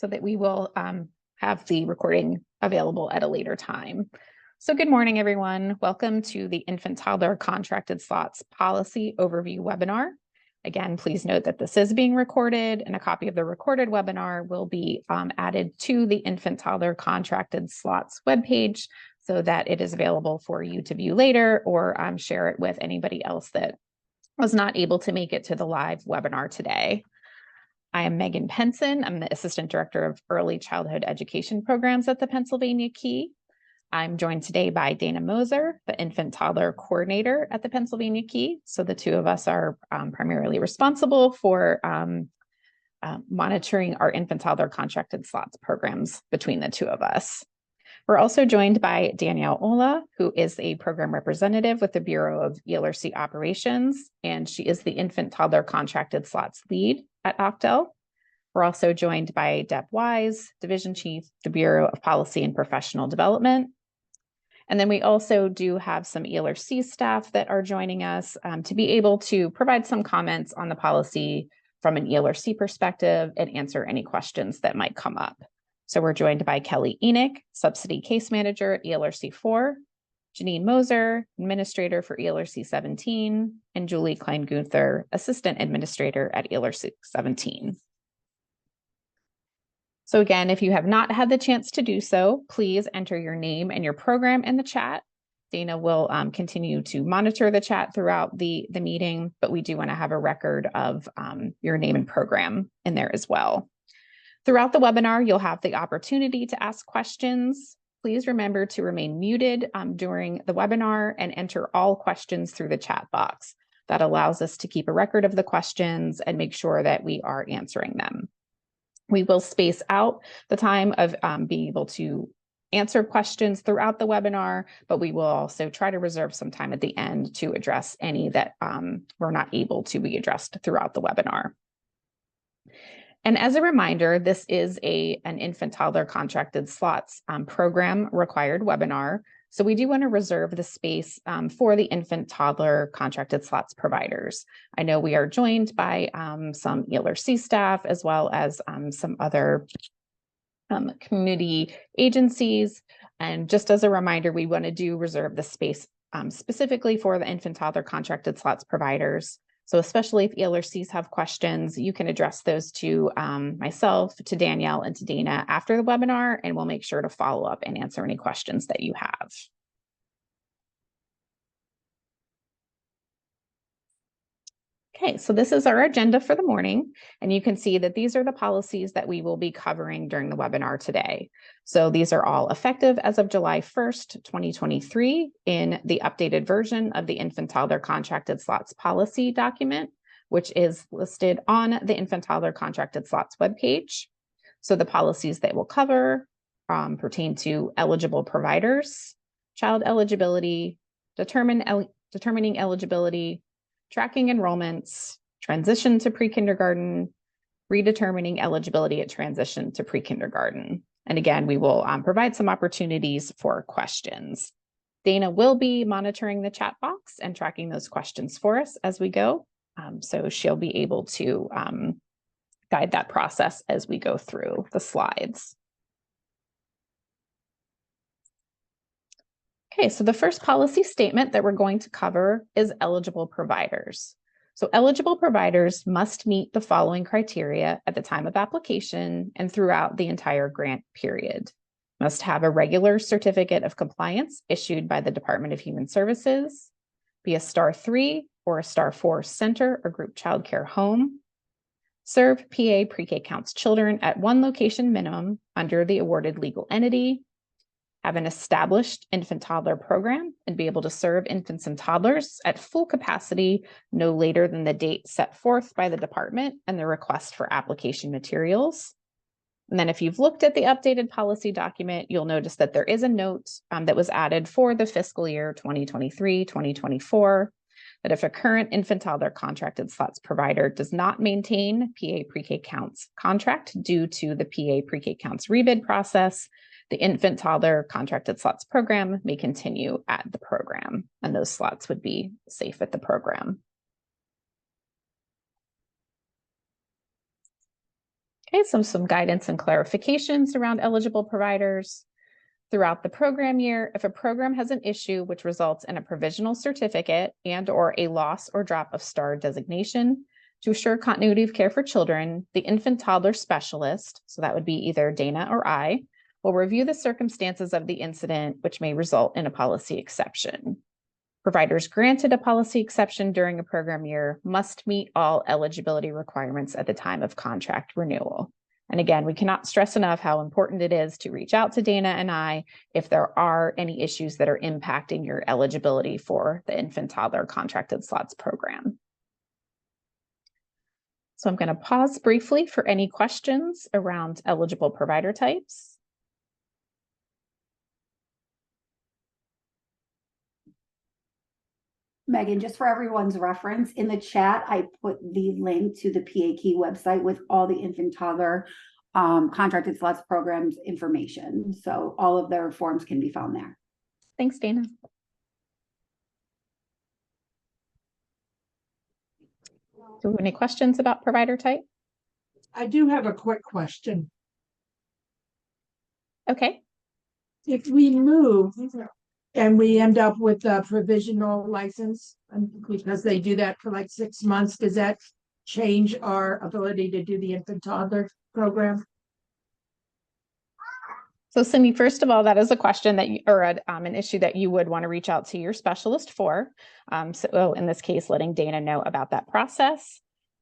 so that we will have the recording available at a later time. So good morning, everyone. Welcome to the Infant Toddler Contracted Slots Policy Overview webinar. Again, please note that this is being recorded, and a copy of the recorded webinar will be added to the Infant Toddler Contracted Slots webpage so that it is available for you to view later or share it with anybody else that was not able to make it to the live webinar today. I am Megan Penson. I'm the Assistant Director of Early Childhood Education Programs at the Pennsylvania Key. I'm joined today by Dana Moser, the Infant Toddler Coordinator at the Pennsylvania Key. So the two of us are primarily responsible for monitoring our Infant Toddler Contracted Slots programs between the two of us. We're also joined by Danielle Ola, who is a program representative with the Bureau of ELRC Operations, and she is the Infant Toddler Contracted Slots lead at OCTEL. We're also joined by Deb Wise, Division Chief, the Bureau of Policy and Professional Development. And then we also do have some ELRC staff that are joining us to be able to provide some comments on the policy from an ELRC perspective and answer any questions that might come up. So we're joined by Kelly Enoch, Subsidy Case Manager at ELRC 4, Janine Moser, Administrator for ELRC 17, and Julie Klein-Gunther, Assistant Administrator at ELRC 17. So again, if you have not had the chance to do so, please enter your name and your program in the chat. Dana will continue to monitor the chat throughout the meeting, but we do want to have a record of your name and program in there as well. Throughout the webinar, you'll have the opportunity to ask questions. Please remember to remain muted during the webinar and enter all questions through the chat box. That allows us to keep a record of the questions and make sure that we are answering them. We will space out the time of being able to answer questions throughout the webinar, but we will also try to reserve some time at the end to address any that were not able to be addressed throughout the webinar. And as a reminder, this is an Infant Toddler Contracted Slots program required webinar. So we do want to reserve the space for the Infant Toddler Contracted Slots providers. I know we are joined by some ELRC staff as well as some other community agencies. And just as a reminder, we want to reserve the space specifically for the Infant Toddler Contracted Slots providers. So especially if ELRCs have questions, you can address those to myself, to Danielle, and to Dana after the webinar, and we'll make sure to follow up and answer any questions that you have. Okay, so this is our agenda for the morning, and you can see that these are the policies that we will be covering during the webinar today. So these are all effective as of July 1st, 2023 in the updated version of the Infant Toddler Contracted Slots policy document, which is listed on the Infant Toddler Contracted Slots webpage. So the policies that we'll cover pertain to eligible providers, child eligibility, determining eligibility, tracking enrollments, transition to pre-kindergarten, redetermining eligibility at transition to pre-kindergarten. And again, we will provide some opportunities for questions. Dana will be monitoring the chat box and tracking those questions for us as we go. So she'll be able to guide that process as we go through the slides. Okay, so the first policy statement that we're going to cover is eligible providers. So eligible providers must meet the following criteria at the time of application and throughout the entire grant period. Must have a regular certificate of compliance issued by the Department of Human Services, be a Star 3 or a Star 4 center or group child care home, serve PA pre-K counts children at one location minimum under the awarded legal entity, have an established infant toddler program and be able to serve infants and toddlers at full capacity no later than the date set forth by the department and the request for application materials. And then if you've looked at the updated policy document, you'll notice that there is a note that was added for the fiscal year 2023-2024, that if a current infant toddler contracted slots provider does not maintain PA pre-K counts contract due to the PA pre-K counts rebid process, the infant toddler contracted slots program may continue at the program, and those slots would be safe at the program. Okay, so some guidance and clarifications around eligible providers. Throughout the program year, if a program has an issue which results in a provisional certificate and/or a loss or drop of STAR designation, to assure continuity of care for children, the infant toddler specialist, so that would be either Dana or I, will review the circumstances of the incident, which may result in a policy exception. Providers granted a policy exception during a program year must meet all eligibility requirements at the time of contract renewal. And again, we cannot stress enough how important it is to reach out to Dana and I if there are any issues that are impacting your eligibility for the infant toddler contracted slots program. So I'm going to pause briefly for any questions around eligible provider types. Megan, just for everyone's reference, in the chat, I put the link to the PAKey website with all the infant toddler contracted slots programs information. So all of their forms can be found there. Thanks, Dana. So any questions about provider type? I do have a quick question. Okay. If we move and we end up with a provisional license, because they do that for like 6 months, does that change our ability to do the infant toddler program? So Cindy, first of all, that is a question that an issue that you would want to reach out to your specialist for. So in this case, letting Dana know about that process.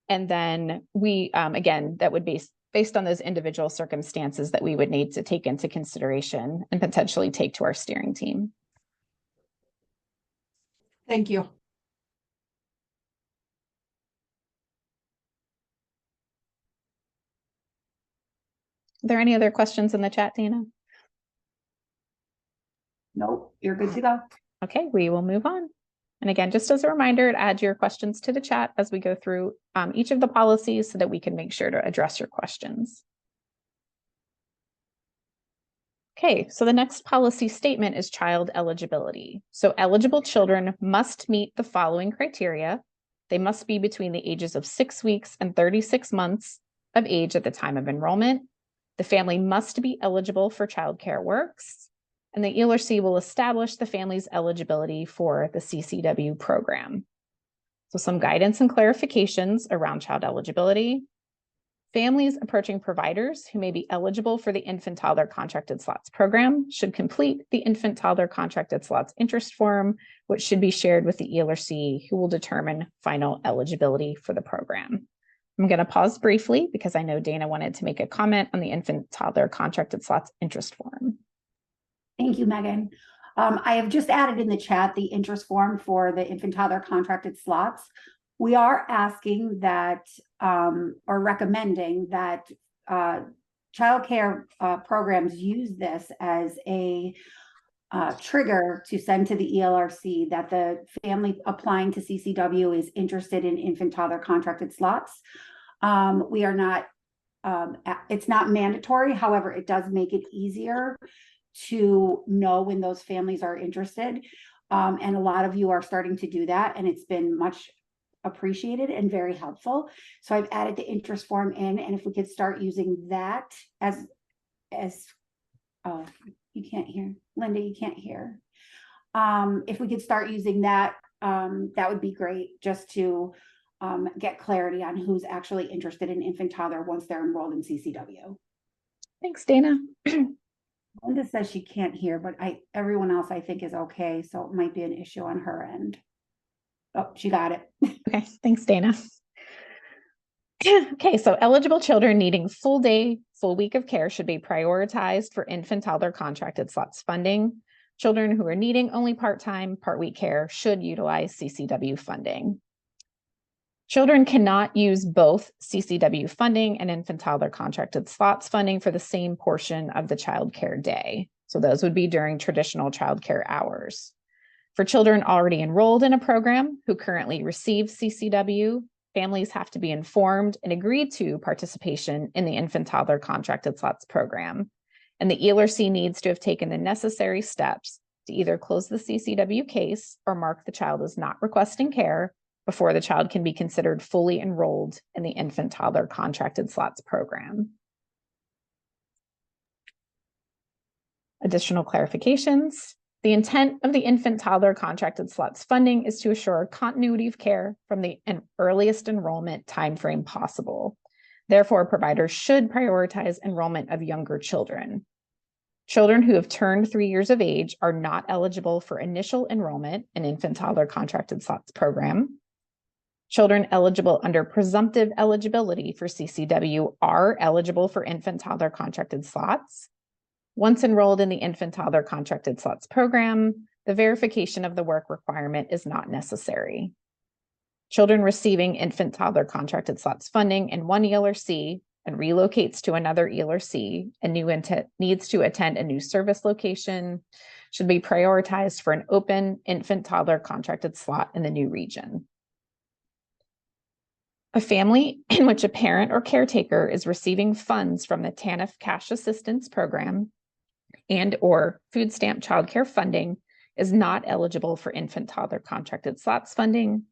And then we, again, that would be based on those individual circumstances that we would need to take into consideration and potentially take to our steering team. Thank you. Are there any other questions in the chat, Dana? Nope, you're good to go. Okay, we will move on. And again, just as a reminder, add your questions to the chat as we go through each of the policies so that we can make sure to address your questions. Okay, so the next policy statement is child eligibility. So eligible children must meet the following criteria. They must be between the ages of 6 weeks and 36 months of age at the time of enrollment. The family must be eligible for Child Care Works, and the ELRC will establish the family's eligibility for the CCW program. So some guidance and clarifications around child eligibility. Families approaching providers who may be eligible for the infant toddler contracted slots program should complete the infant toddler contracted slots interest form, which should be shared with the ELRC, who will determine final eligibility for the program. I'm going to pause briefly because I know Dana wanted to make a comment on the infant toddler contracted slots interest form. Thank you, Megan. I have just added in the chat the interest form for the infant toddler contracted slots. We are asking that, or recommending that childcare programs use this as a trigger to send to the ELRC that the family applying to CCW is interested in infant toddler contracted slots. We are not, it's not mandatory. However, it does make it easier to know when those families are interested. And a lot of you are starting to do that, and it's been much appreciated and very helpful. So I've added the interest form in, and if we could start using that as oh, you can't hear, Linda, you can't hear. If we could start using that, that would be great, just to get clarity on who's actually interested in infant toddler once they're enrolled in CCW. Thanks, Dana. Linda says she can't hear, but everyone else I think is okay. So it might be an issue on her end. Oh, she got it. Okay, thanks, Dana. Okay, so eligible children needing full day, full week of care should be prioritized for infant toddler contracted slots funding. Children who are needing only part-time, part-week care should utilize CCW funding. Children cannot use both CCW funding and infant toddler contracted slots funding for the same portion of the child care day. So those would be during traditional child care hours. For children already enrolled in a program who currently receive CCW, families have to be informed and agree to participation in the infant toddler contracted slots program. And the ELRC needs to have taken the necessary steps to either close the CCW case or mark the child as not requesting care before the child can be considered fully enrolled in the infant toddler contracted slots program. Additional clarifications. The intent of the infant toddler contracted slots funding is to assure continuity of care from the earliest enrollment timeframe possible. Therefore, providers should prioritize enrollment of younger children. Children who have turned 3 years of age are not eligible for initial enrollment in infant toddler contracted slots program. Children eligible under presumptive eligibility for CCW are eligible for infant toddler contracted slots. Once enrolled in the infant toddler contracted slots program, the verification of the work requirement is not necessary. Children receiving infant toddler contracted slots funding in one ELRC and relocates to another ELRC and needs to attend a new service location should be prioritized for an open infant toddler contracted slot in the new region. A family in which a parent or caretaker is receiving funds from the TANF Cash Assistance Program and or food stamp childcare funding is not eligible for infant toddler contracted slots funding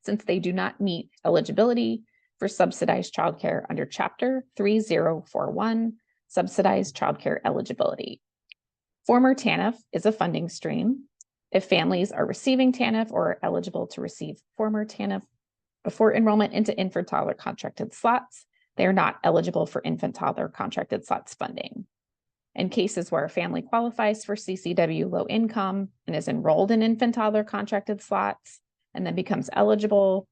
since they do not meet eligibility for subsidized childcare under Chapter 3041, subsidized childcare eligibility. Former TANF is a funding stream. If families are receiving TANF or are eligible to receive former TANF before enrollment into infant toddler contracted slots, they are not eligible for infant toddler contracted slots funding. In cases where a family qualifies for CCW low income and is enrolled in infant toddler contracted slots and then becomes eligible,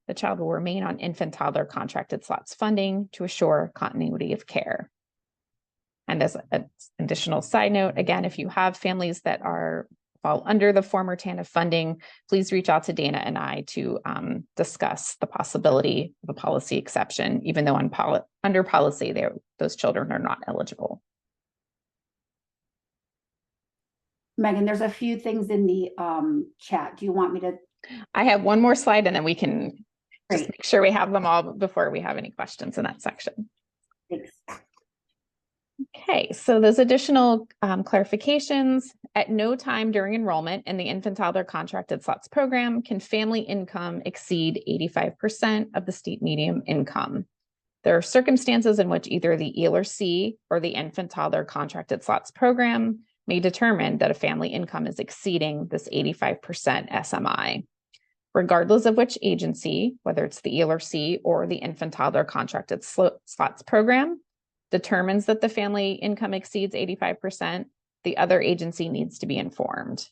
the child will remain on infant toddler contracted slots funding to assure continuity of care. And as an additional side note, again, if you have families that fall under the former TANF funding, please reach out to Dana and I to discuss the possibility of a policy exception, even though under policy, those children are not eligible. Megan, there's a few things in the chat. Do you want me to? I have one more slide and then we can Great. just make sure we have them all before we have any questions in that section. Thanks. Okay, so those additional clarifications. At no time during enrollment in the infant toddler contracted slots program can family income exceed 85% of the state median income. There are circumstances in which either the ELRC or the infant toddler contracted slots program may determine that a family income is exceeding this 85% SMI. Regardless of which agency, whether it's the ELRC or the infant toddler contracted slots program, determines that the family income exceeds 85%, the other agency needs to be informed.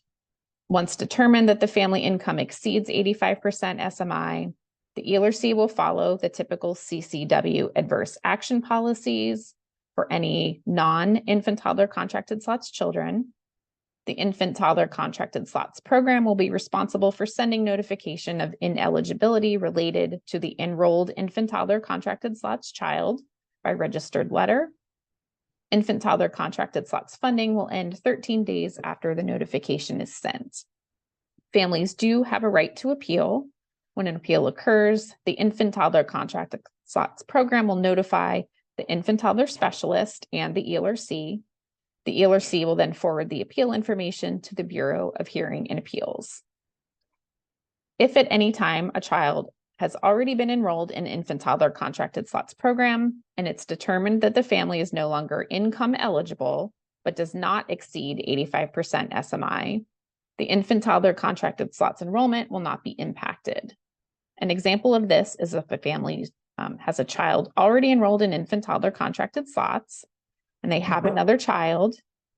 Once determined that the family income exceeds 85% SMI, the ELRC will follow the typical CCW adverse action policies for any non-infant toddler contracted slots children. The infant toddler contracted slots program will be responsible for sending notification of ineligibility related to the enrolled infant toddler contracted slots child by registered letter. Infant toddler contracted slots funding will end 13 days after the notification is sent. Families do have a right to appeal. When an appeal occurs, the infant toddler contracted slots program will notify the infant toddler specialist and the ELRC. The ELRC will then forward the appeal information to the Bureau of Hearing and Appeals. If at any time a child has already been enrolled in infant toddler contracted slots program and it's determined that the family is no longer income eligible, but does not exceed 85% SMI, the infant toddler contracted slots enrollment will not be impacted. An example of this is if a family has a child already enrolled in infant toddler contracted slots, and they have another child,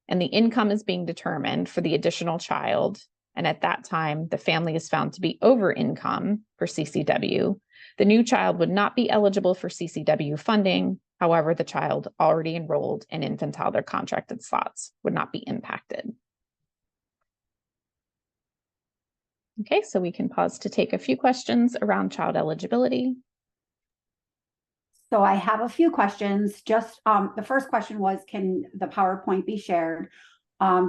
and the income is being determined for the additional child, and at that time, the family is found to be over income for CCW, the new child would not be eligible for CCW funding. However, the child already enrolled in infant toddler contracted slots would not be impacted. Okay, so we can pause to take a few questions around child eligibility. So I have a few questions. Just the first question was, can the PowerPoint be shared?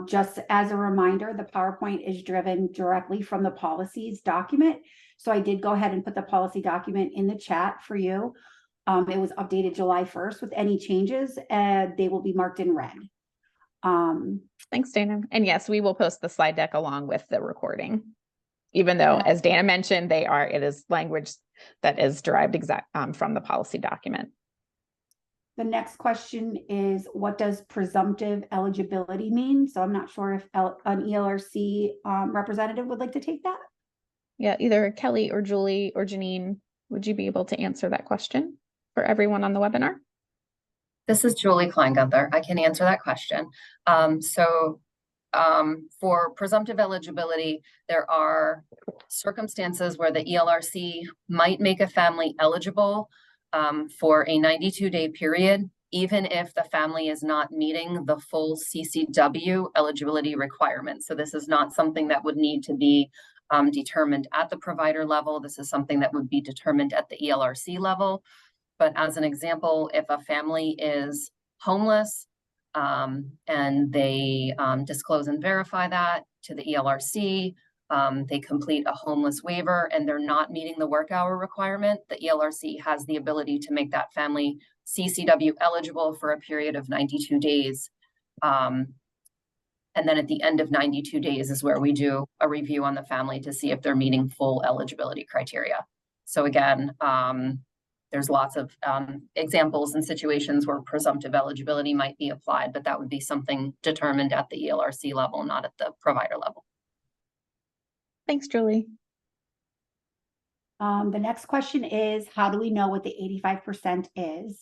Just as a reminder, the PowerPoint is driven directly from the policies document. So I did go ahead and put the policy document in the chat for you. It was updated July 1st with any changes, and they will be marked in red. Thanks, Dana. And yes, we will post the slide deck along with the recording. Even though, as Dana mentioned, it is language that is derived from the policy document. The next question is, what does presumptive eligibility mean? So I'm not sure if an ELRC representative would like to take that. Yeah, either Kelly or Julie or Janine, would you be able to answer that question for everyone on the webinar? This is Julie Kleingunther. I can answer that question. For presumptive eligibility, there are circumstances where the ELRC might make a family eligible for a 92-day period, even if the family is not meeting the full CCW eligibility requirements. So this is not something that would need to be determined at the provider level. This is something that would be determined at the ELRC level. But as an example, if a family is homeless and they disclose and verify that to the ELRC, they complete a homeless waiver and they're not meeting the work hour requirement, the ELRC has the ability to make that family CCW eligible for a period of 92 days. And then at the end of 92 days is where we do a review on the family to see if they're meeting full eligibility criteria. So again, there's lots of examples and situations where presumptive eligibility might be applied, but that would be something determined at the ELRC level, not at the provider level. Thanks, Julie. The next question is, how do we know what the 85% is?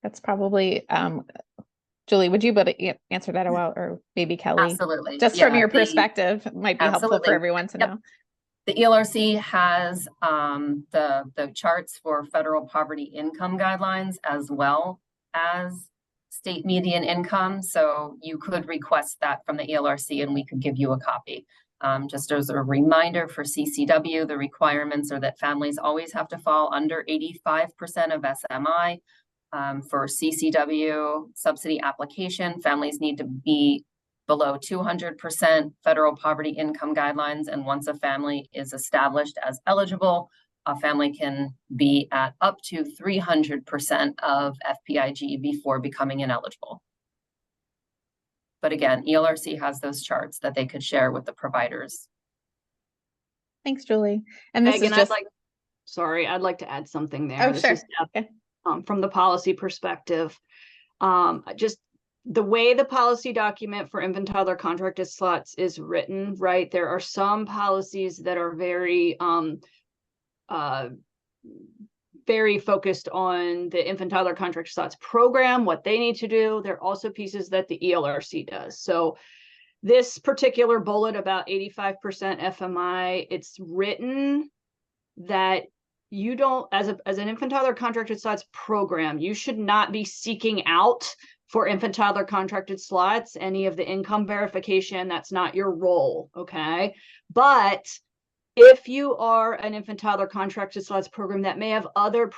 That's probably, Julie, would you be able to answer that well, or maybe Kelly? Absolutely. Just from your perspective, it might be helpful for everyone to know. The ELRC has the charts for federal poverty income guidelines as well as state median income. So you could request that from the ELRC and we could give you a copy. Just as a reminder for CCW, the requirements are that families always have to fall under 85% of SMI. For CCW subsidy application, families need to be below 200% federal poverty income guidelines. And once a family is established as eligible, a family can be at up to 300% of FPIG before becoming ineligible. But again, ELRC has those charts that they could share with the providers. Thanks, Julie. And this Megan, is just... I'd like to add something there. Oh, this sure. Is, okay. From the policy perspective, just the way the policy document for infant toddler contracted slots is written, right? There are some policies that are very focused on the infant toddler contracted slots program, what they need to do. There are also pieces that the ELRC does. So this particular bullet about 85% FMI, it's written that you don't, as an infant toddler contracted slots program, you should not be seeking out for infant toddler contracted slots, any of the income verification. That's not your role, okay? But if you are an infant toddler contracted slots program that may have other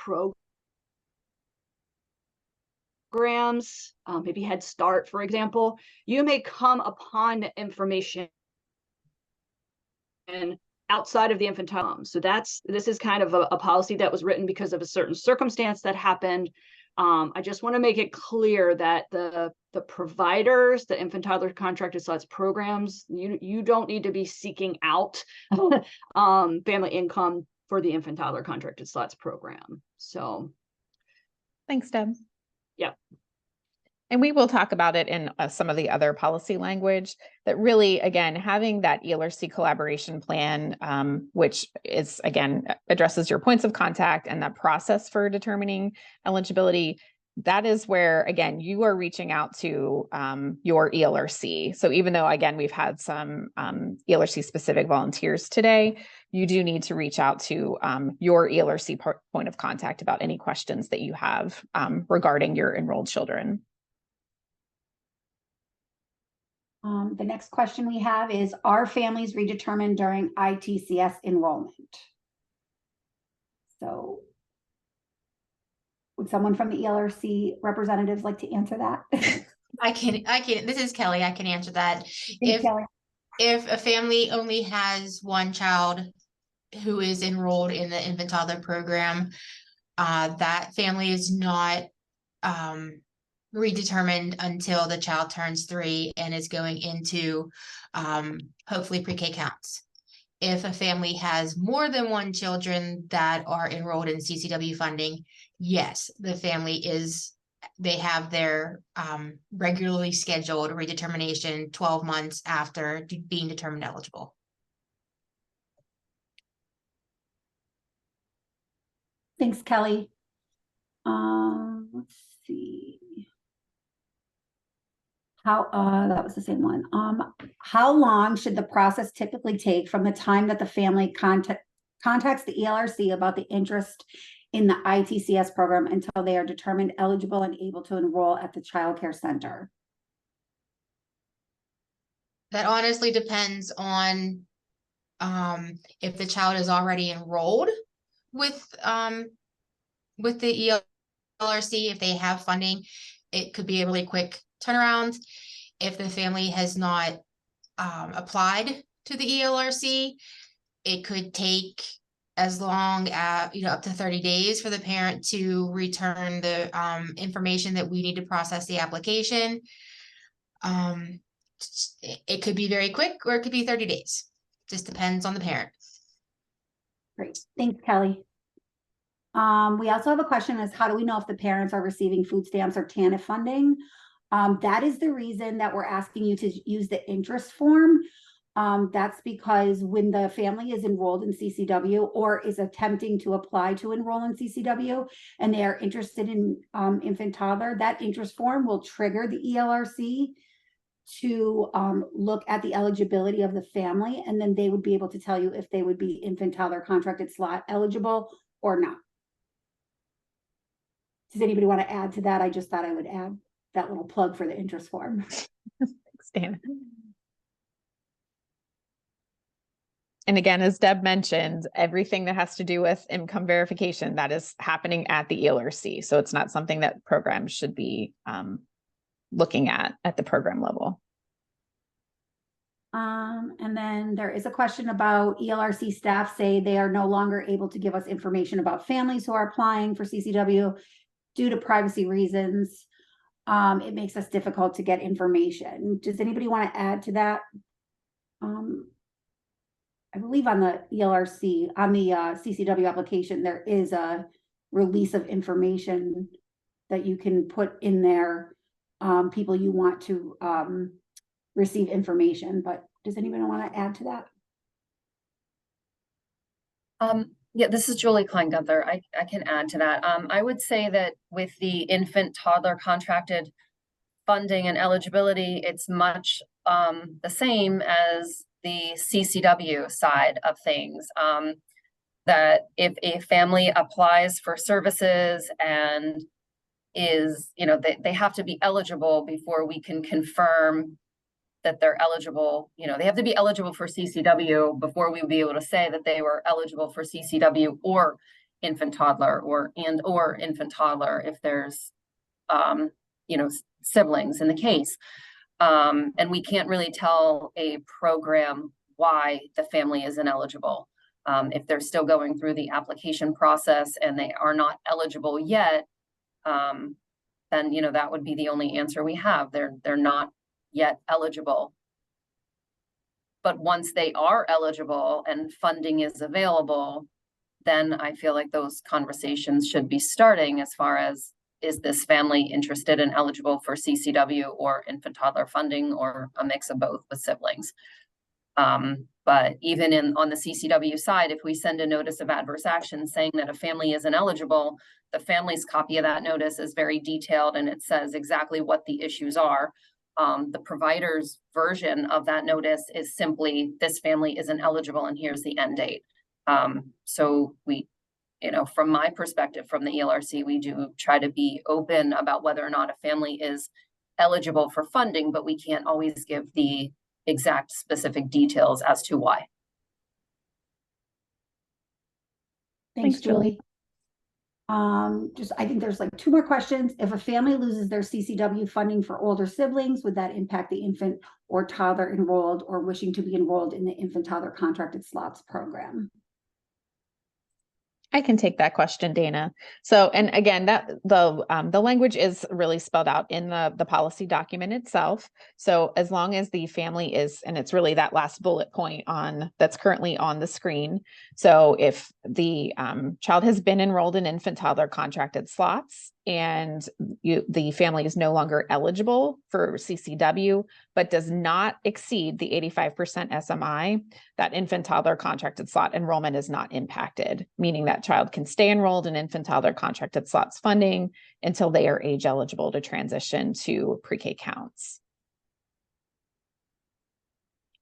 programs, maybe Head Start, for example, you may come upon information and outside of the infant toddler. So this is kind of a policy that was written because of a certain circumstance that happened. I just want to make it clear that the providers, the infant toddler contracted slots programs, you don't need to be seeking out family income for the infant toddler contracted slots program. So thanks, Deb. Yeah. And we will talk about it in some of the other policy language that really, again, having that ELRC collaboration plan, which is, again, addresses your points of contact and that process for determining eligibility. That is where, again, you are reaching out to your ELRC. So even though, again, we've had some ELRC specific volunteers today, you do need to reach out to your ELRC point of contact about any questions that you have regarding your enrolled children. The next question we have is, are families redetermined during ITCS enrollment? So would someone from the ELRC representatives like to answer that? I can, this is Kelly, I can answer that. Kelly. If a family only has one child who is enrolled in the infant toddler program, that family is not redetermined until the child turns 3 and is going into hopefully pre-K counts. If a family has more than one children that are enrolled in CCW funding, yes, the family they have their regularly scheduled redetermination 12 months after being determined eligible. Thanks, Kelly. Let's see. That was the same one. How long should the process typically take from the time that the family contacts the ELRC about the interest in the ITCS program until they are determined eligible and able to enroll at the child care center? That honestly depends on if the child is already enrolled with the ELRC. If they have funding, it could be a really quick turnaround. If the family has not applied to the ELRC, it could take as long as, up to 30 days for the parent to return the information that we need to process the application. It could be very quick, or it could be 30 days. Just depends on the parent. Great, thanks, Kelly. We also have a question is, how do we know if the parents are receiving food stamps or TANF funding? That is the reason that we're asking you to use the interest form. That's because when the family is enrolled in CCW or is attempting to apply to enroll in CCW and they are interested in infant toddler, that interest form will trigger the ELRC to look at the eligibility of the family, and then they would be able to tell you if they would be infant toddler contracted slot eligible or not. Does anybody want to add to that? I just thought I would add that little plug for the interest form. Thanks, Dana. And again, as Deb mentioned, everything that has to do with income verification, that is happening at the ELRC. So it's not something that programs should be looking at the program level. And then there is a question about ELRC staff say they are no longer able to give us information about families who are applying for CCW due to privacy reasons. It makes us difficult to get information. Does anybody want to add to that? I believe on the ELRC, on the CCW application, there is a release of information that you can put in there, people you want to receive information, but does anybody want to add to that? Yeah, this is Julie Klein-Gunther. I can add to that. I would say that with the infant toddler contracted funding and eligibility, it's much the same as the CCW side of things. That if a family applies for services and is, they have to be eligible before we can confirm that they're eligible. They have to be eligible for CCW before we would be able to say that they were eligible for CCW or infant toddler or infant toddler if there's, siblings in the case. And we can't really tell a program why the family is ineligible. If they're still going through the application process and they are not eligible yet, then, that would be the only answer we have. They're not yet eligible. But once they are eligible and funding is available, then I feel like those conversations should be starting as far as, is this family interested and eligible for CCW or infant toddler funding or a mix of both with siblings? But even on the CCW side, if we send a notice of adverse action saying that a family isn't eligible, the family's copy of that notice is very detailed and it says exactly what the issues are. The provider's version of that notice is simply, this family isn't eligible and here's the end date. So we, from my perspective, from the ELRC, we do try to be open about whether or not a family is eligible for funding, but we can't always give the exact specific details as to why. Thanks, Julie. I think there's like 2 more questions. If a family loses their CCW funding for older siblings, would that impact the infant or toddler enrolled or wishing to be enrolled in the infant toddler contracted slots program? I can take that question, Dana. So, and again, that the language is really spelled out in the policy document itself. So as long as the family is, and it's really that last bullet point on that's currently on the screen. So if the child has been enrolled in infant toddler contracted slots and the family is no longer eligible for CCW, but does not exceed the 85% SMI, that infant toddler contracted slot enrollment is not impacted, meaning that child can stay enrolled in infant toddler contracted slots funding until they are age eligible to transition to pre-K counts.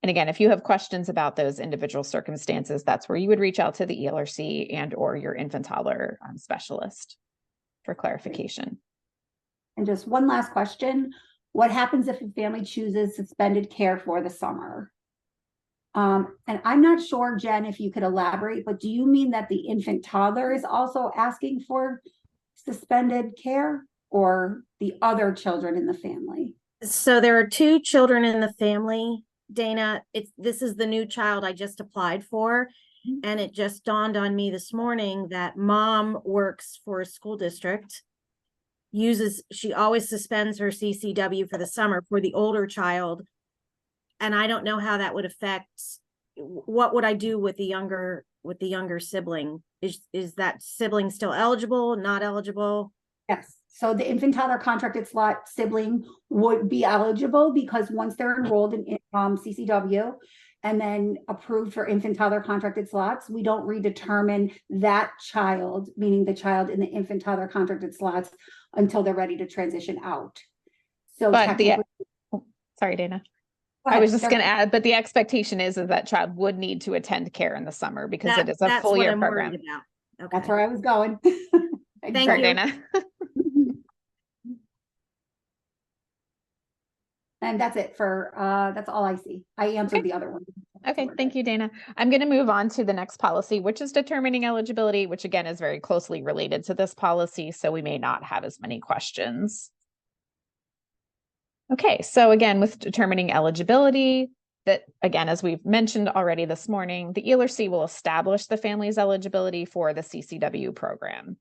And again, if you have questions about those individual circumstances, that's where you would reach out to the ELRC and or your infant toddler specialist for clarification. And just one last question. What happens if a family chooses suspended care for the summer? And I'm not sure, Jen, if you could elaborate, but do you mean that the infant toddler is also asking for suspended care, or the other children in the family? So there are 2 children in the family, Dana. This is the new child I just applied for. And it just dawned on me this morning that mom works for a school district, she always suspends her CCW for the summer for the older child. And I don't know how that would affect, what would I do with the younger sibling? Is that sibling still eligible, not eligible? Yes. So the infant toddler contracted slot sibling would be eligible, because once they're enrolled in CCW and then approved for infant toddler contracted slots, we don't redetermine that child, meaning the child in the infant toddler contracted slots, until they're ready to transition out. So But sorry, Dana. I was just going to add, but the expectation is that child would need to attend care in the summer because it is a full year program. Okay. That's where I was going. Thank you, Dana. And that's it for, that's all I see. I answered the other one. Okay, thank you, Dana. I'm going to move on to the next policy, which is determining eligibility, which again is very closely related to this policy, so we may not have as many questions. Okay, so again, with determining eligibility, that again, as we've mentioned already this morning, the ELRC will establish the family's eligibility for the CCW program.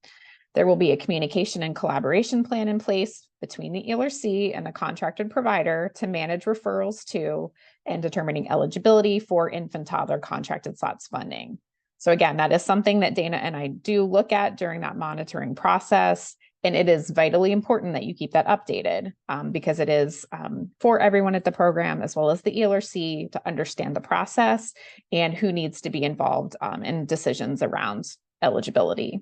There will be a communication and collaboration plan in place between the ELRC and the contracted provider to manage referrals to and determining eligibility for infant toddler contracted slots funding. So again, that is something that Dana and I do look at during that monitoring process. And it is vitally important that you keep that updated because it is for everyone at the program, as well as the ELRC, to understand the process and who needs to be involved in decisions around eligibility.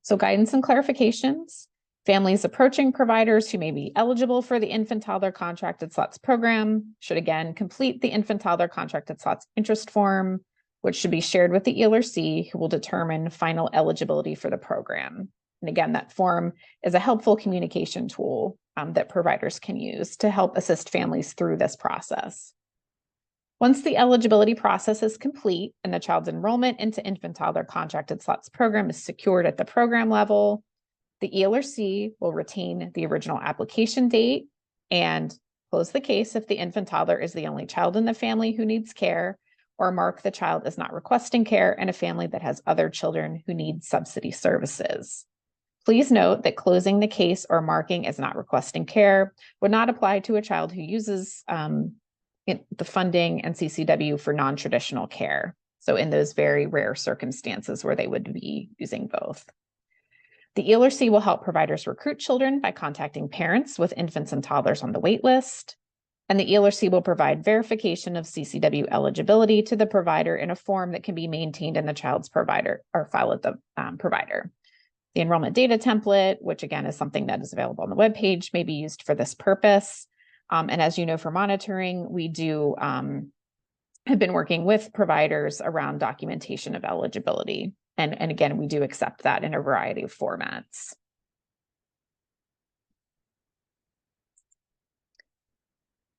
So guidance and clarifications. Families approaching providers who may be eligible for the infant toddler contracted slots program should again complete the infant toddler contracted slots interest form, which should be shared with the ELRC, who will determine final eligibility for the program. And again, that form is a helpful communication tool that providers can use to help assist families through this process. Once the eligibility process is complete and the child's enrollment into infant toddler contracted slots program is secured at the program level, the ELRC will retain the original application date and close the case if the infant toddler is the only child in the family who needs care, or mark the child as not requesting care in a family that has other children who need subsidy services. Please note that closing the case or marking as not requesting care would not apply to a child who uses the funding and CCW for non-traditional care. So in those very rare circumstances where they would be using both. The ELRC will help providers recruit children by contacting parents with infants and toddlers on the wait list. And the ELRC will provide verification of CCW eligibility to the provider in a form that can be maintained in the child's provider or file at the provider. The enrollment data template, which again is something that is available on the webpage, may be used for this purpose. And as you know, for monitoring, we do have been working with providers around documentation of eligibility. And again, we do accept that in a variety of formats.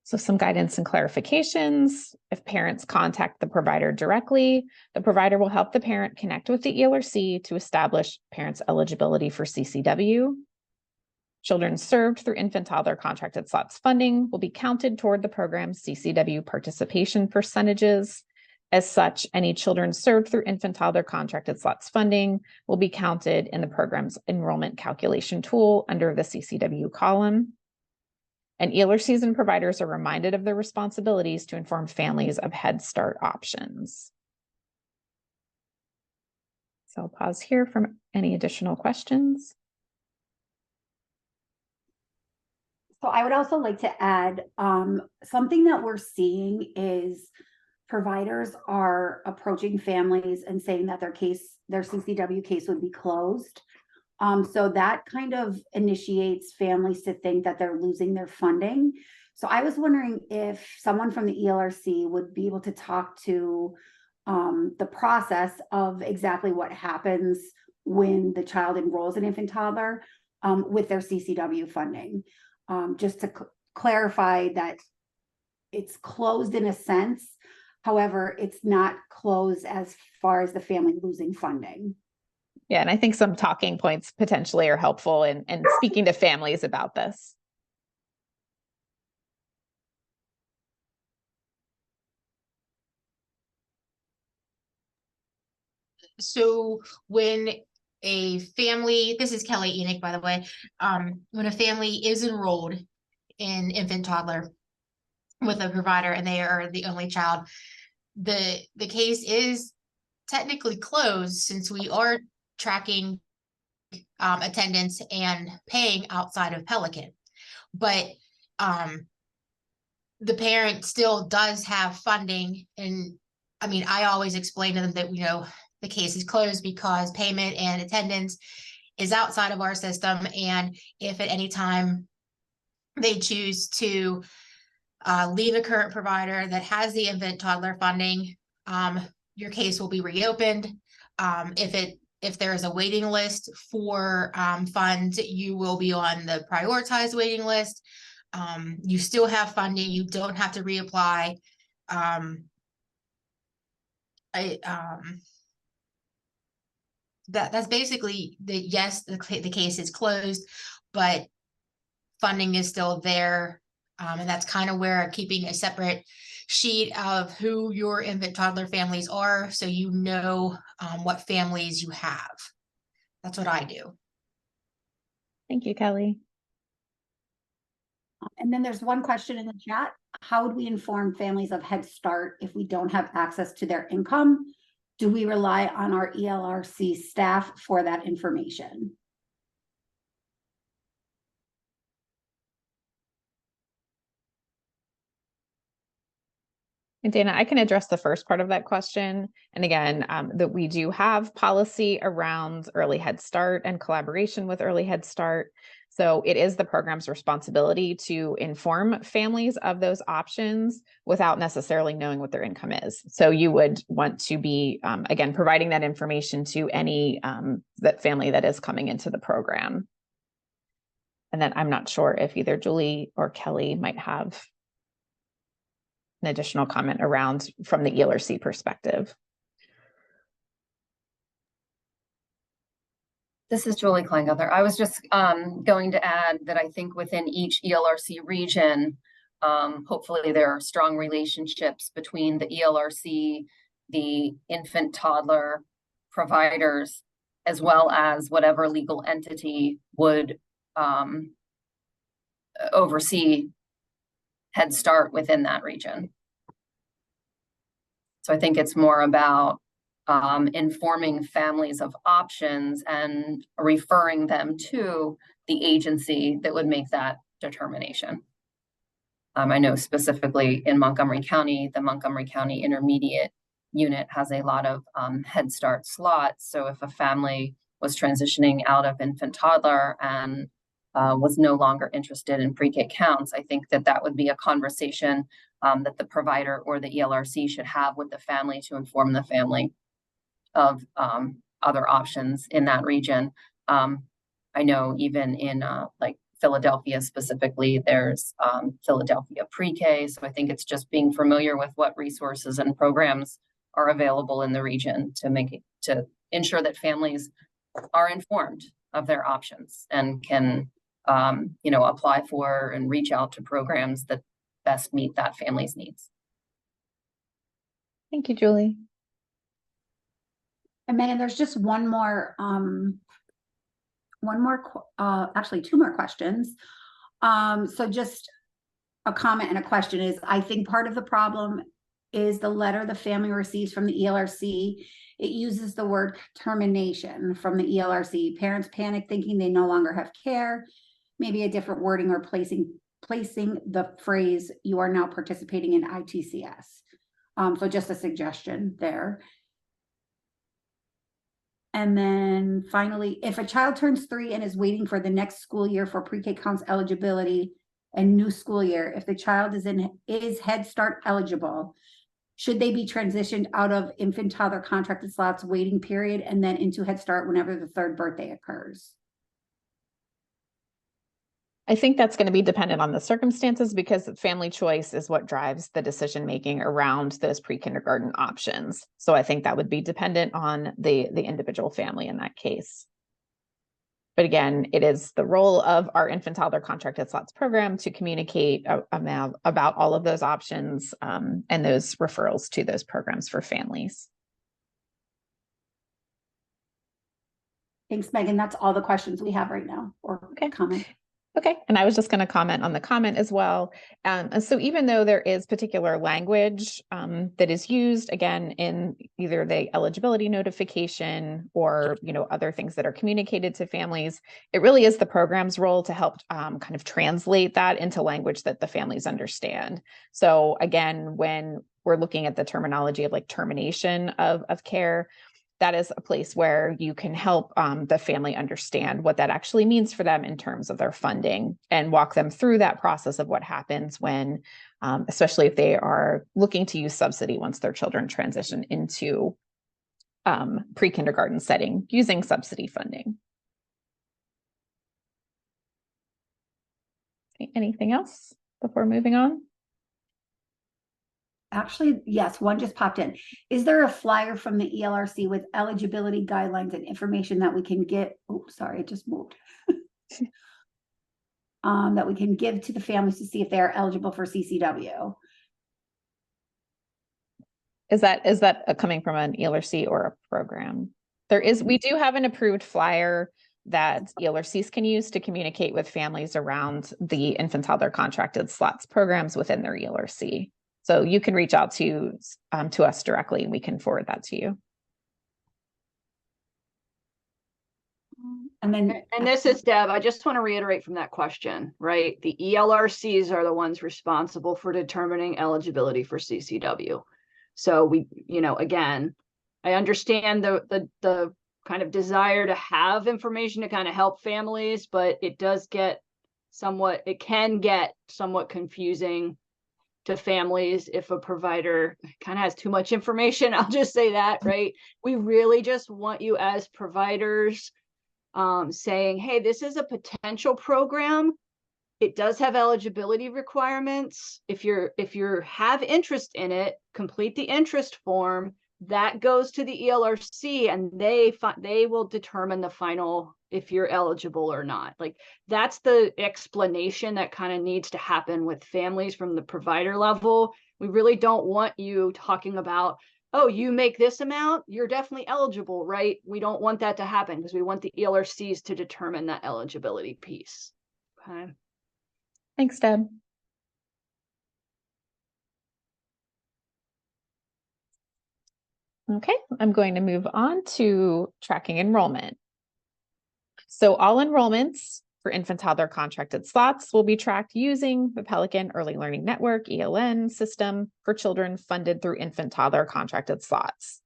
So some guidance and clarifications. If parents contact the provider directly, the provider will help the parent connect with the ELRC to establish parents' eligibility for CCW. Children served through infant toddler contracted slots funding will be counted toward the program's CCW participation percentages. As such, any children served through infant toddler contracted slots funding will be counted in the program's enrollment calculation tool under the CCW column. And ELRCs and providers are reminded of their responsibilities to inform families of Head Start options. So I'll pause here for any additional questions. So I would also like to add, something that we're seeing is providers are approaching families and saying that their CCW case would be closed. So that kind of initiates families to think that they're losing their funding. So I was wondering if someone from the ELRC would be able to talk to the process of exactly what happens when the child enrolls in infant toddler with their CCW funding. Just to clarify that it's closed in a sense. However, it's not closed as far as the family losing funding. Yeah, and I think some talking points potentially are helpful in speaking to families about this. So when a family, this is Kelly Enoch, by the way, when a family is enrolled in infant toddler with a provider and they are the only child, the case is technically closed since we are tracking attendance and paying outside of Pelican. But the parent still does have funding. And I mean, I always explain to them that, you know, the case is closed because payment and attendance is outside of our system. And if at any time they choose to leave a current provider that has the infant toddler funding, your case will be reopened. If there is a waiting list for funds, you will be on the prioritized waiting list. You still have funding. You don't have to reapply. That's basically yes, the case is closed, but funding is still there. And that's kind of where keeping a separate sheet of who your infant toddler families are, so you know what families you have. That's what I do. Thank you, Kelly. And then there's one question in the chat. How would we inform families of Head Start if we don't have access to their income? Do we rely on our ELRC staff for that information? And Dana, I can address the first part of that question. And again, that we do have policy around early Head Start and collaboration with early Head Start. So it is the program's responsibility to inform families of those options without necessarily knowing what their income is. So you would want to be, again, providing that information to any that family that is coming into the program. And then I'm not sure if either Julie or Kelly might have an additional comment around from the ELRC perspective. This is Julie Kleingether. I was just going to add that I think within each ELRC region, hopefully there are strong relationships between the ELRC, the infant toddler providers, as well as whatever legal entity would oversee Head Start within that region. So I think it's more about informing families of options and referring them to the agency that would make that determination. I know specifically in Montgomery County, the Montgomery County Intermediate Unit has a lot of Head Start slots. So if a family was transitioning out of infant toddler and was no longer interested in pre-K counts, I think that that would be a conversation that the provider or the ELRC should have with the family to inform the family of other options in that region. I know even in like Philadelphia specifically, there's Philadelphia pre-K. So I think it's just being familiar with what resources and programs are available in the region to ensure that families are informed of their options and can apply for and reach out to programs that best meet that family's needs. Thank you, Julie. And Megan, there's just actually two more questions. So just a comment and a question is, I think part of the problem is the letter the family receives from the ELRC. It uses the word termination from the ELRC. Parents panic thinking they no longer have care, maybe a different wording or placing the phrase, "you are now participating in ITCS." So just a suggestion there. And then finally, if a child turns 3 and is waiting for the next school year for pre-K counts eligibility and new school year, if the child is Head Start eligible, should they be transitioned out of infant toddler contracted slots waiting period and then into Head Start whenever the 3rd birthday occurs? I think that's going to be dependent on the circumstances, because family choice is what drives the decision making around those pre-kindergarten options. So I think that would be dependent on the individual family in that case. But again, it is the role of our infant toddler contracted slots program to communicate about all of those options and those referrals to those programs for families. Thanks, Megan. That's all the questions we have right now, or comment. Okay, and I was just going to comment on the comment as well. And so even though there is particular language that is used, again, in either the eligibility notification or, other things that are communicated to families, it really is the program's role to help kind of translate that into language that the families understand. So again, when we're looking at the terminology of like termination of care, that is a place where you can help the family understand what that actually means for them in terms of their funding, and walk them through that process of what happens when, especially if they are looking to use subsidy once their children transition into pre-kindergarten setting using subsidy funding. Anything else before moving on? Actually, yes, one just popped in. Is there a flyer from the ELRC with eligibility guidelines and information that we can get? Oh, sorry, it just moved. That we can give to the families to see if they are eligible for CCW. Is that coming from an ELRC or a program? We do have an approved flyer that ELRCs can use to communicate with families around the infant toddler contracted slots programs within their ELRC. So you can reach out to us directly and we can forward that to you. And this is Deb. I just want to reiterate from that question, right? The ELRCs are the ones responsible for determining eligibility for CCW. So we, again, I understand the kind of desire to have information to kind of help families, but it can get somewhat confusing to families if a provider kind of has too much information. I'll just say that, right? We really just want you as providers saying, hey, this is a potential program. It does have eligibility requirements. If you have interest in it, complete the interest form. That goes to the ELRC and they will determine the final if you're eligible or not. Like, that's the explanation that kind of needs to happen with families from the provider level. We really don't want you talking about, oh, you make this amount, you're definitely eligible, right? We don't want that to happen because we want the ELRCs to determine that eligibility piece. Okay. Thanks, Deb. Okay, I'm going to move on to tracking enrollment. So all enrollments for infant toddler contracted slots will be tracked using the Pelican Early Learning Network ELN system for children funded through infant toddler contracted slots.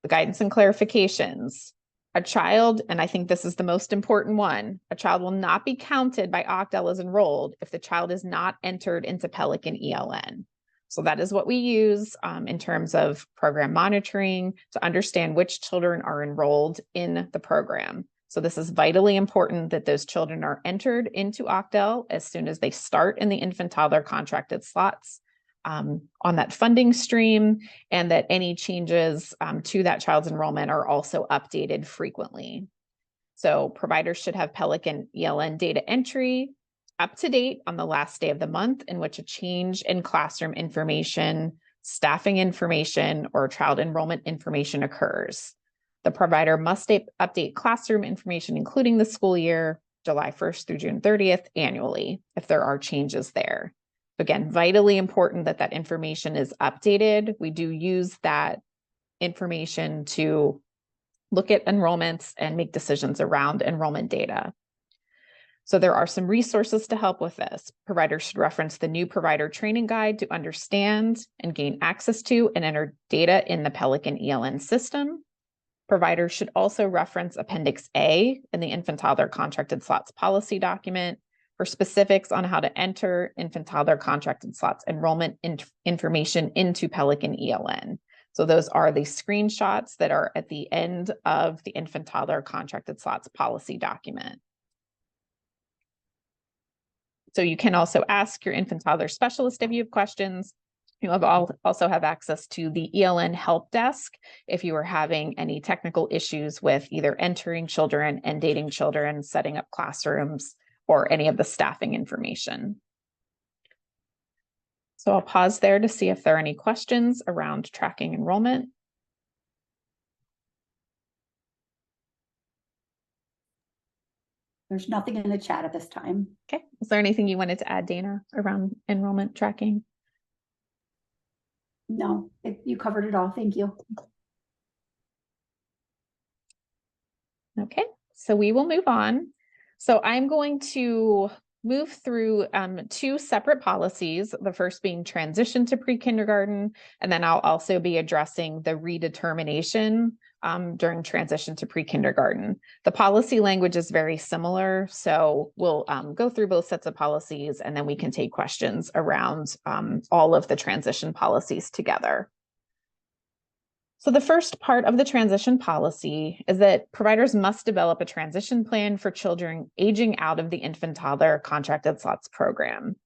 The guidance and clarifications. A child, and I think this is the most important one, a child will not be counted by Octal as enrolled if the child is not entered into Pelican ELN. So that is what we use in terms of program monitoring to understand which children are enrolled in the program. So this is vitally important that those children are entered into Octal as soon as they start in the infant toddler contracted slots on that funding stream, and that any changes to that child's enrollment are also updated frequently. So providers should have Pelican ELN data entry up to date on the last day of the month in which a change in classroom information staffing information or child enrollment information occurs. The provider must update classroom information, including the school year, July 1st through June 30th annually, if there are changes there. Again, vitally important that that information is updated. We do use that information to look at enrollments and make decisions around enrollment data. So there are some resources to help with this. Providers should reference the new provider training guide to understand and gain access to and enter data in the Pelican ELN system. Providers should also reference Appendix A in the infant toddler contracted slots policy document for specifics on how to enter infant toddler contracted slots enrollment information into Pelican ELN. So those are the screenshots that are at the end of the infant toddler contracted slots policy document. So you can also ask your infant toddler specialist if you have questions. You also have access to the ELN help desk if you are having any technical issues with either entering children and dating children, setting up classrooms, or any of the staffing information. So I'll pause there to see if there are any questions around tracking enrollment. There's nothing in the chat at this time. Okay. Is there anything you wanted to add, Dana, around enrollment tracking? No, you covered it all. Thank you. Okay, so we will move on. So I'm going to move through two separate policies, the first being transition to pre-kindergarten, and then I'll also be addressing the redetermination during transition to pre-kindergarten. The policy language is very similar, so we'll go through both sets of policies, and then we can take questions around all of the transition policies together. So the first part of the transition policy is that providers must develop a transition plan for children aging out of the infant toddler contracted slots program.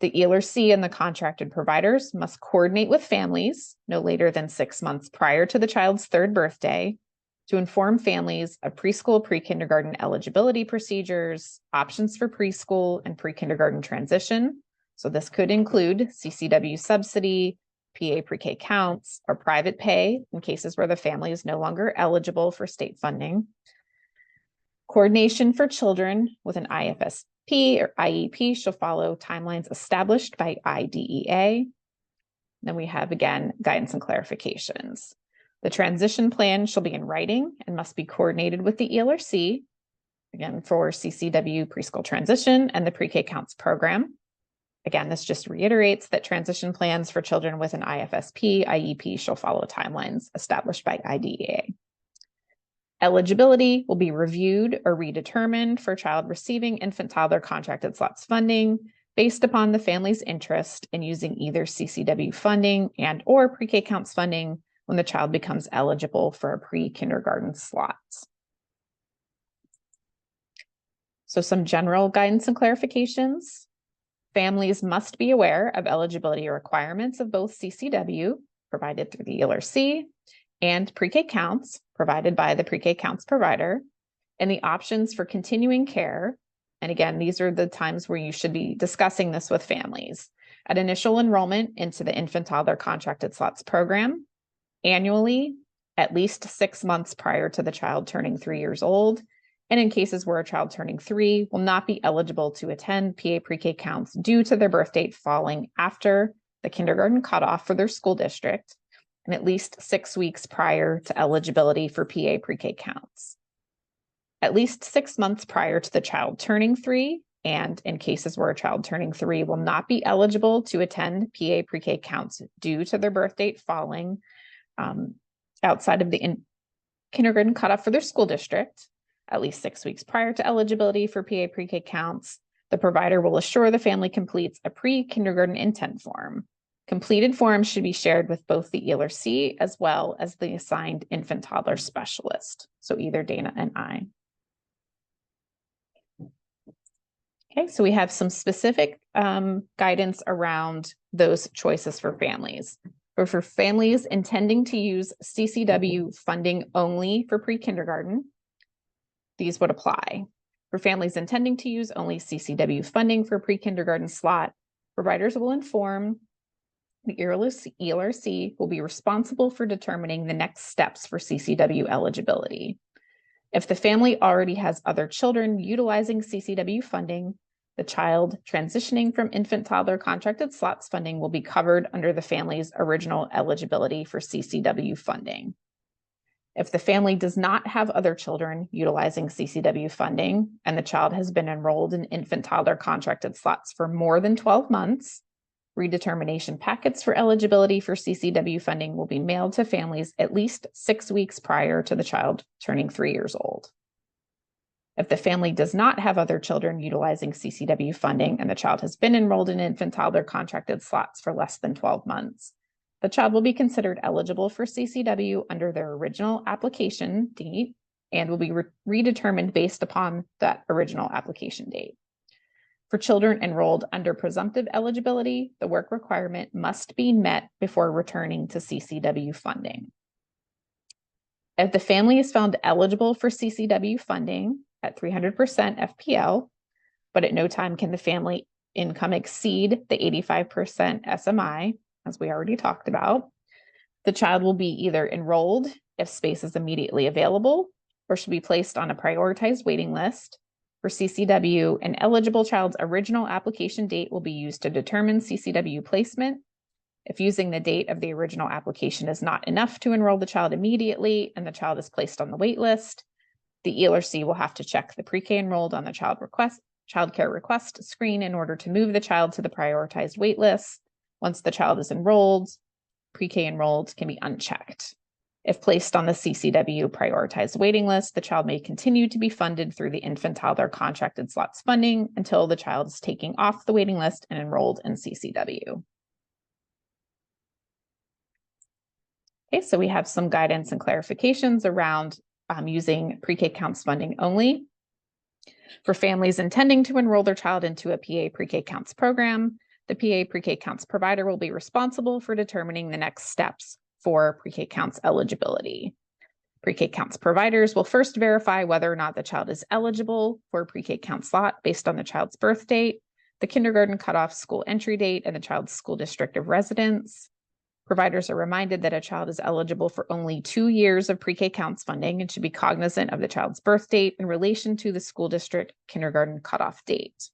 The ELRC and the contracted providers must coordinate with families no later than 6 months prior to the child's 3rd birthday to inform families of preschool, pre-kindergarten eligibility procedures, options for preschool and pre-kindergarten transition. So this could include CCW subsidy, PA pre-K counts, or private pay in cases where the family is no longer eligible for state funding. Coordination for children with an IFSP or IEP shall follow timelines established by IDEA. Then we have, again, guidance and clarifications. The transition plan shall be in writing and must be coordinated with the ELRC, again, for CCW preschool transition and the pre-K counts program. Again, this just reiterates that transition plans for children with an IFSP, IEP shall follow timelines established by IDEA. Eligibility will be reviewed or redetermined for a child receiving infant toddler contracted slots funding based upon the family's interest in using either CCW funding and or pre-K counts funding when the child becomes eligible for a pre-kindergarten slot. So some general guidance and clarifications. Families must be aware of eligibility requirements of both CCW provided through the ELRC and pre-K counts provided by the pre-K counts provider and the options for continuing care. And again, these are the times where you should be discussing this with families. At initial enrollment into the infant toddler contracted slots program, annually, at least 6 months prior to the child turning 3 years old, and in cases where a child turning 3 will not be eligible to attend PA pre-K counts due to their birth date falling after the kindergarten cutoff for their school district, and at least 6 weeks prior to eligibility for PA pre-K counts. At least 6 months prior to the child turning 3, and in cases where a child turning 3 will not be eligible to attend PA pre-K counts due to their birth date falling outside of the kindergarten cutoff for their school district, at least 6 weeks prior to eligibility for PA pre-K counts, the provider will assure the family completes a pre-kindergarten intent form. Completed forms should be shared with both the ELRC as well as the assigned infant toddler specialist. So either Dana and I. Okay, so we have some specific guidance around those choices for families. Or for families intending to use CCW funding only for pre-kindergarten, these would apply. For families intending to use only CCW funding for pre-kindergarten slot, providers will inform The ELRC will be responsible for determining the next steps for CCW eligibility. If the family already has other children utilizing CCW funding, the child transitioning from infant toddler contracted slots funding will be covered under the family's original eligibility for CCW funding. If the family does not have other children utilizing CCW funding and the child has been enrolled in infant toddler contracted slots for more than 12 months, redetermination packets for eligibility for CCW funding will be mailed to families at least 6 weeks prior to the child turning 3 years old. If the family does not have other children utilizing CCW funding and the child has been enrolled in infant toddler contracted slots for less than 12 months, the child will be considered eligible for CCW under their original application date and will be redetermined based upon that original application date. For children enrolled under presumptive eligibility, the work requirement must be met before returning to CCW funding. If the family is found eligible for CCW funding at 300% FPL, but at no time can the family income exceed the 85% SMI, as we already talked about, the child will be either enrolled if space is immediately available or should be placed on a prioritized waiting list. For CCW, an eligible child's original application date will be used to determine CCW placement. If using the date of the original application is not enough to enroll the child immediately and the child is placed on the wait list, the ELRC will have to check the pre-K enrolled on the child care request screen in order to move the child to the prioritized wait list. Once the child is enrolled, pre-K enrolled can be unchecked. If placed on the CCW prioritized waiting list, the child may continue to be funded through the infant toddler contracted slots funding until the child is taken off the waiting list and enrolled in CCW. Okay, so we have some guidance and clarifications around using pre-K counts funding only. For families intending to enroll their child into a PA pre-K counts program, the PA pre-K counts provider will be responsible for determining the next steps for pre-K counts eligibility. Pre-K counts providers will first verify whether or not the child is eligible for a pre-K count slot based on the child's birth date, the kindergarten cutoff school entry date, and the child's school district of residence. Providers are reminded that a child is eligible for only 2 years of pre-K counts funding and should be cognizant of the child's birth date in relation to the school district kindergarten cutoff date.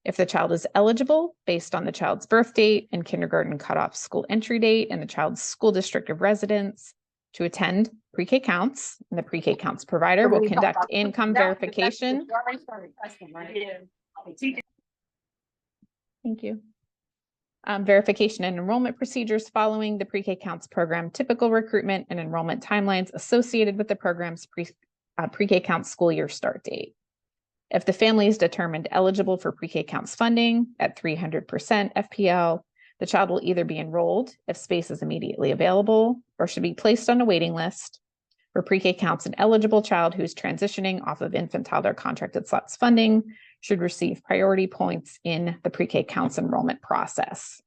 If the child is eligible based on the child's birth date and kindergarten cutoff school entry date and the child's school district of residence to attend pre-K counts, and the pre-K counts provider will conduct income verification. Thank you. Verification and enrollment procedures following the pre-K counts program, typical recruitment and enrollment timelines associated with the program's pre-K counts school year start date. If the family is determined eligible for pre-K counts funding at 300% FPL, the child will either be enrolled if space is immediately available or should be placed on a waiting list. For pre-K counts, an eligible child who is transitioning off of infant toddler contracted slots funding should receive priority points in the pre-K counts enrollment process.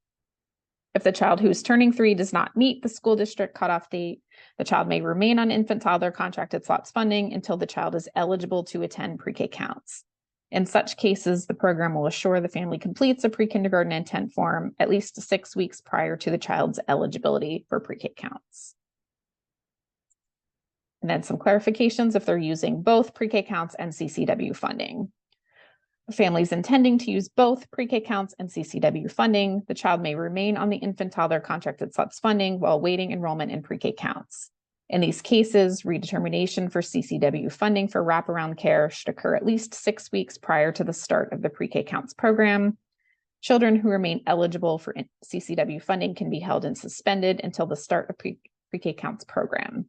If the child who is turning 3 does not meet the school district cutoff date, the child may remain on infant toddler contracted slots funding until the child is eligible to attend pre-K counts. In such cases, the program will assure the family completes a pre-kindergarten intent form at least 6 weeks prior to the child's eligibility for pre-K counts. And then some clarifications if they're using both pre-K counts and CCW funding. For families intending to use both pre-K counts and CCW funding, the child may remain on the infant toddler contracted slots funding while waiting enrollment in pre-K counts. In these cases, redetermination for CCW funding for wraparound care should occur at least 6 weeks prior to the start of the pre-K counts program. Children who remain eligible for CCW funding can be held and suspended until the start of pre-K counts program.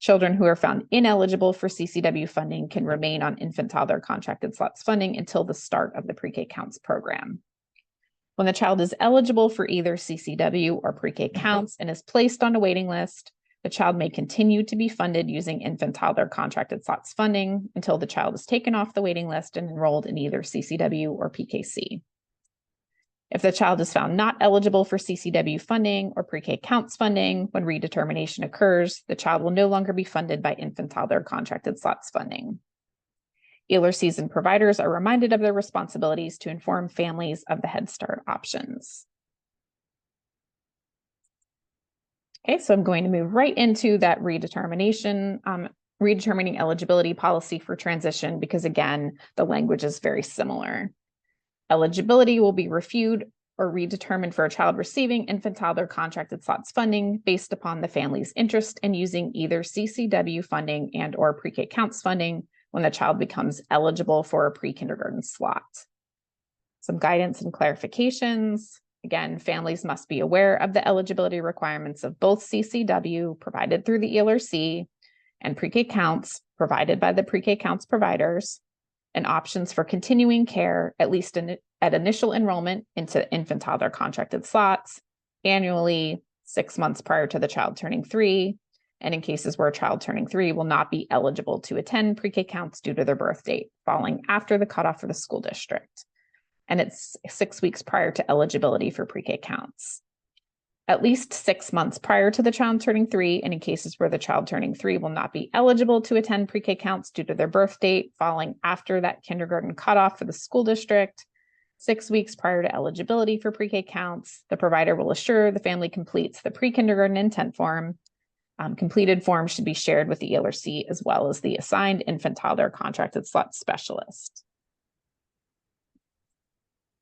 Children who are found ineligible for CCW funding can remain on infant toddler contracted slots funding until the start of the pre-K counts program. When the child is eligible for either CCW or pre-K counts and is placed on a waiting list, the child may continue to be funded using infant toddler contracted slots funding until the child is taken off the waiting list and enrolled in either CCW or PKC. If the child is found not eligible for CCW funding or pre-K counts funding, when redetermination occurs, the child will no longer be funded by infant toddler contracted slots funding. ELRCs and providers are reminded of their responsibilities to inform families of the Head Start options. Okay, so I'm going to move right into that redetermination, redetermining eligibility policy for transition, because again, the language is very similar. Eligibility will be reviewed or redetermined for a child receiving infant-toddler contracted slots funding based upon the family's interest in using either CCW funding and or pre-K counts funding when the child becomes eligible for a pre-kindergarten slot. Some guidance and clarifications. Again, families must be aware of the eligibility requirements of both CCW provided through the ELRC and pre-K counts provided by the pre-K counts providers, and options for continuing care, at least at initial enrollment into infant-toddler contracted slots, annually 6 months prior to the child turning 3, and in cases where a child turning 3 will not be eligible to attend pre-K counts due to their birth date, falling after the cutoff for the school district. And it's 6 weeks prior to eligibility for pre-K counts. At least 6 months prior to the child turning 3, and in cases where the child turning 3 will not be eligible to attend pre-K counts due to their birth date, falling after that kindergarten cutoff for the school district, 6 weeks prior to eligibility for pre-K counts, the provider will assure the family completes the pre-kindergarten intent form. Completed forms should be shared with the ELRC as well as the assigned infant-toddler contracted slot specialist.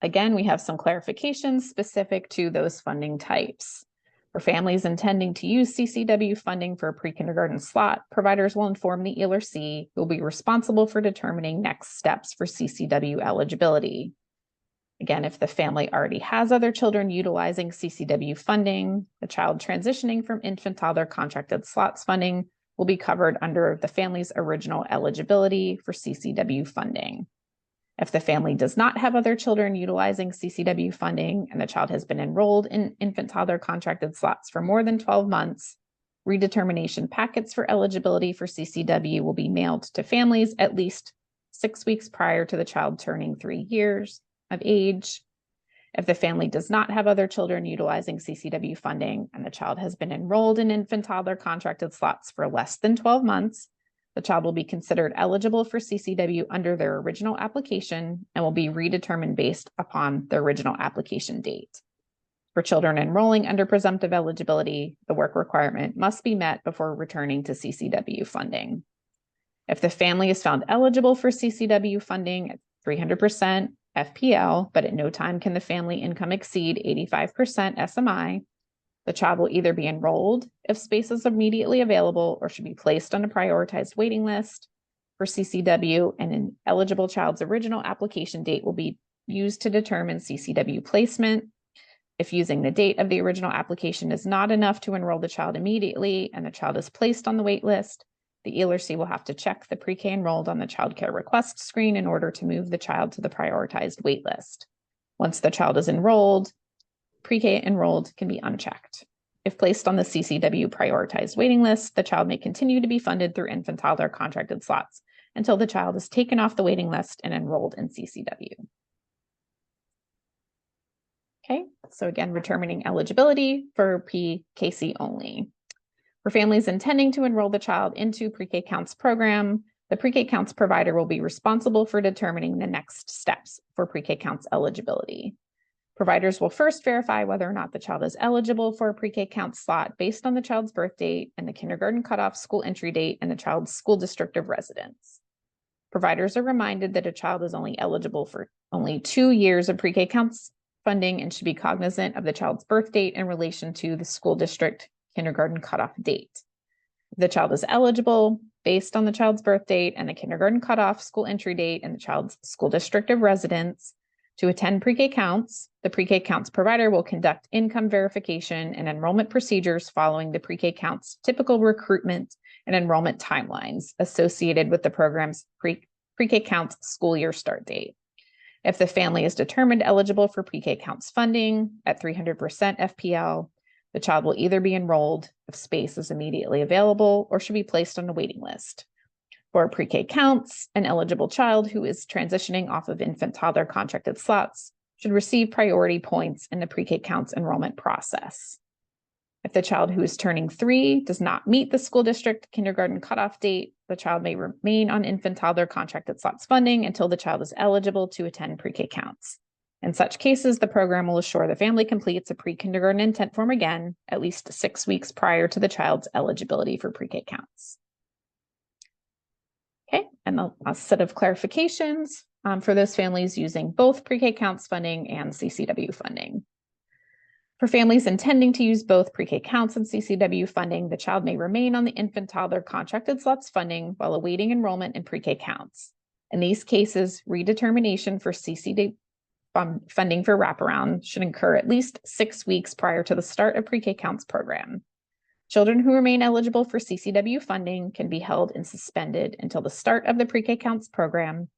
Again, we have some clarifications specific to those funding types. For families intending to use CCW funding for a pre-kindergarten slot, providers will inform the ELRC, who will be responsible for determining next steps for CCW eligibility. Again, if the family already has other children utilizing CCW funding, the child transitioning from infant-toddler contracted slots funding will be covered under the family's original eligibility for CCW funding. If the family does not have other children utilizing CCW funding and the child has been enrolled in infant-toddler contracted slots for more than 12 months, redetermination packets for eligibility for CCW will be mailed to families at least 6 weeks prior to the child turning 3 years of age. If the family does not have other children utilizing CCW funding and the child has been enrolled in infant-toddler contracted slots for less than 12 months, the child will be considered eligible for CCW under their original application and will be redetermined based upon the original application date. For children enrolling under presumptive eligibility, the work requirement must be met before returning to CCW funding. If the family is found eligible for CCW funding at 300% FPL, but at no time can the family income exceed 85% SMI, the child will either be enrolled if space is immediately available or should be placed on a prioritized waiting list for CCW, and an eligible child's original application date will be used to determine CCW placement. If using the date of the original application is not enough to enroll the child immediately and the child is placed on the wait list, the ELRC will have to check the pre-K enrolled on the child care request screen in order to move the child to the prioritized wait list. Once the child is enrolled, pre-K enrolled can be unchecked. If placed on the CCW prioritized waiting list, the child may continue to be funded through infant-toddler contracted slots until the child is taken off the waiting list and enrolled in CCW. Okay, so again, determining eligibility for PKC only. For families intending to enroll the child into pre-K counts program, the pre-K counts provider will be responsible for determining the next steps for pre-K counts eligibility. Providers will first verify whether or not the child is eligible for a pre-K count slot based on the child's birth date and the kindergarten cutoff school entry date and the child's school district of residence. Providers are reminded that a child is only eligible for only 2 years of pre-K counts funding and should be cognizant of the child's birth date in relation to the school district kindergarten cutoff date. If the child is eligible based on the child's birth date and the kindergarten cutoff school entry date and the child's school district of residence to attend pre-K counts, the pre-K counts provider will conduct income verification and enrollment procedures following the pre-K counts typical recruitment and enrollment timelines associated with the program's pre-K counts school year start date. If the family is determined eligible for pre-K counts funding at 300% FPL, the child will either be enrolled if space is immediately available or should be placed on a waiting list. For pre-K counts, an eligible child who is transitioning off of infant-toddler contracted slots should receive priority points in the pre-K counts enrollment process. If the child who is turning 3 does not meet the school district kindergarten cutoff date, the child may remain on infant-toddler contracted slots funding until the child is eligible to attend pre-K counts. In such cases, the program will assure the family completes a pre-kindergarten intent form again at least 6 weeks prior to the child's eligibility for pre-K counts. Okay, and a set of clarifications for those families using both pre-K counts funding and CCW funding. For families intending to use both pre-K counts and CCW funding, the child may remain on the infant toddler contracted slots funding while awaiting enrollment in pre-K counts. In these cases, redetermination for CCW funding for wraparound should occur at least 6 weeks prior to the start of pre-K counts program. Children who remain eligible for CCW funding can be held and suspended until the start of the pre-K counts program.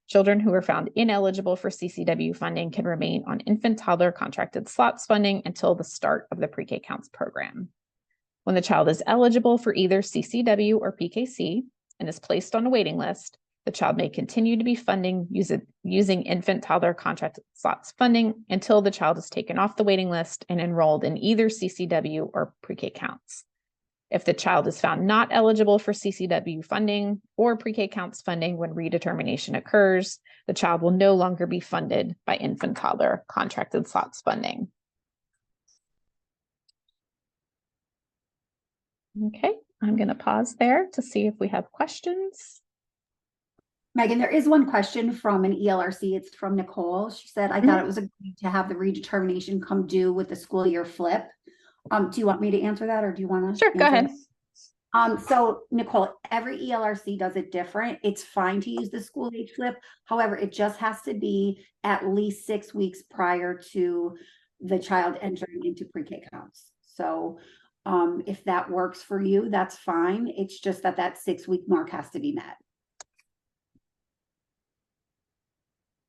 Children who are found ineligible for CCW funding can remain on infant toddler contracted slots funding until the start of the pre-K counts program. When the child is eligible for either CCW or PKC and is placed on a waiting list, the child may continue to be funding using infant toddler contracted slots funding until the child is taken off the waiting list and enrolled in either CCW or pre-K counts. If the child is found not eligible for CCW funding or pre-K counts funding when redetermination occurs, the child will no longer be funded by infant toddler contracted slots funding. Okay, I'm going to pause there to see if we have questions. Megan, there is one question from an ELRC. It's from Nicole. She said, I thought it was agreed to have the redetermination come due with the school year flip. Do you want me to answer that, or do you want to? Sure, go ahead. So Nicole, every ELRC does it different. It's fine to use the school age flip. However, it just has to be at least 6 weeks prior to the child entering into pre-K counts. So if that works for you, that's fine. It's just that 6 week mark has to be met.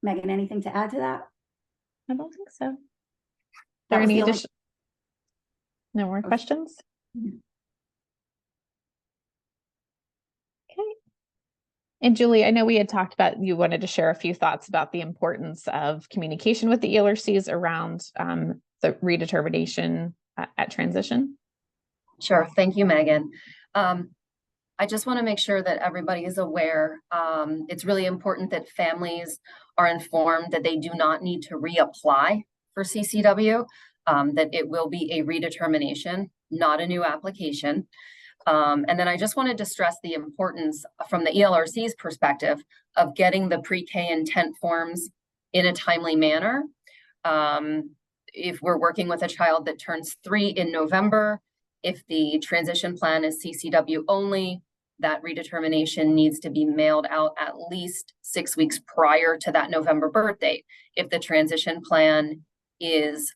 Megan, anything to add to that? I don't think so. That Are was any the only- additional? No more questions? Okay. And Julie, I know we had talked about, you wanted to share a few thoughts about the importance of communication with the ELRCs around the redetermination at transition. Sure. Thank you, Megan. I just want to make sure that everybody is aware. It's really important that families are informed that they do not need to reapply for CCW, that it will be a redetermination, not a new application. And then I just wanted to stress the importance from the ELRC's perspective of getting the pre-K intent forms in a timely manner. If we're working with a child that turns 3 in November, if the transition plan is CCW only, that redetermination needs to be mailed out at least 6 weeks prior to that November birth date. If the transition plan is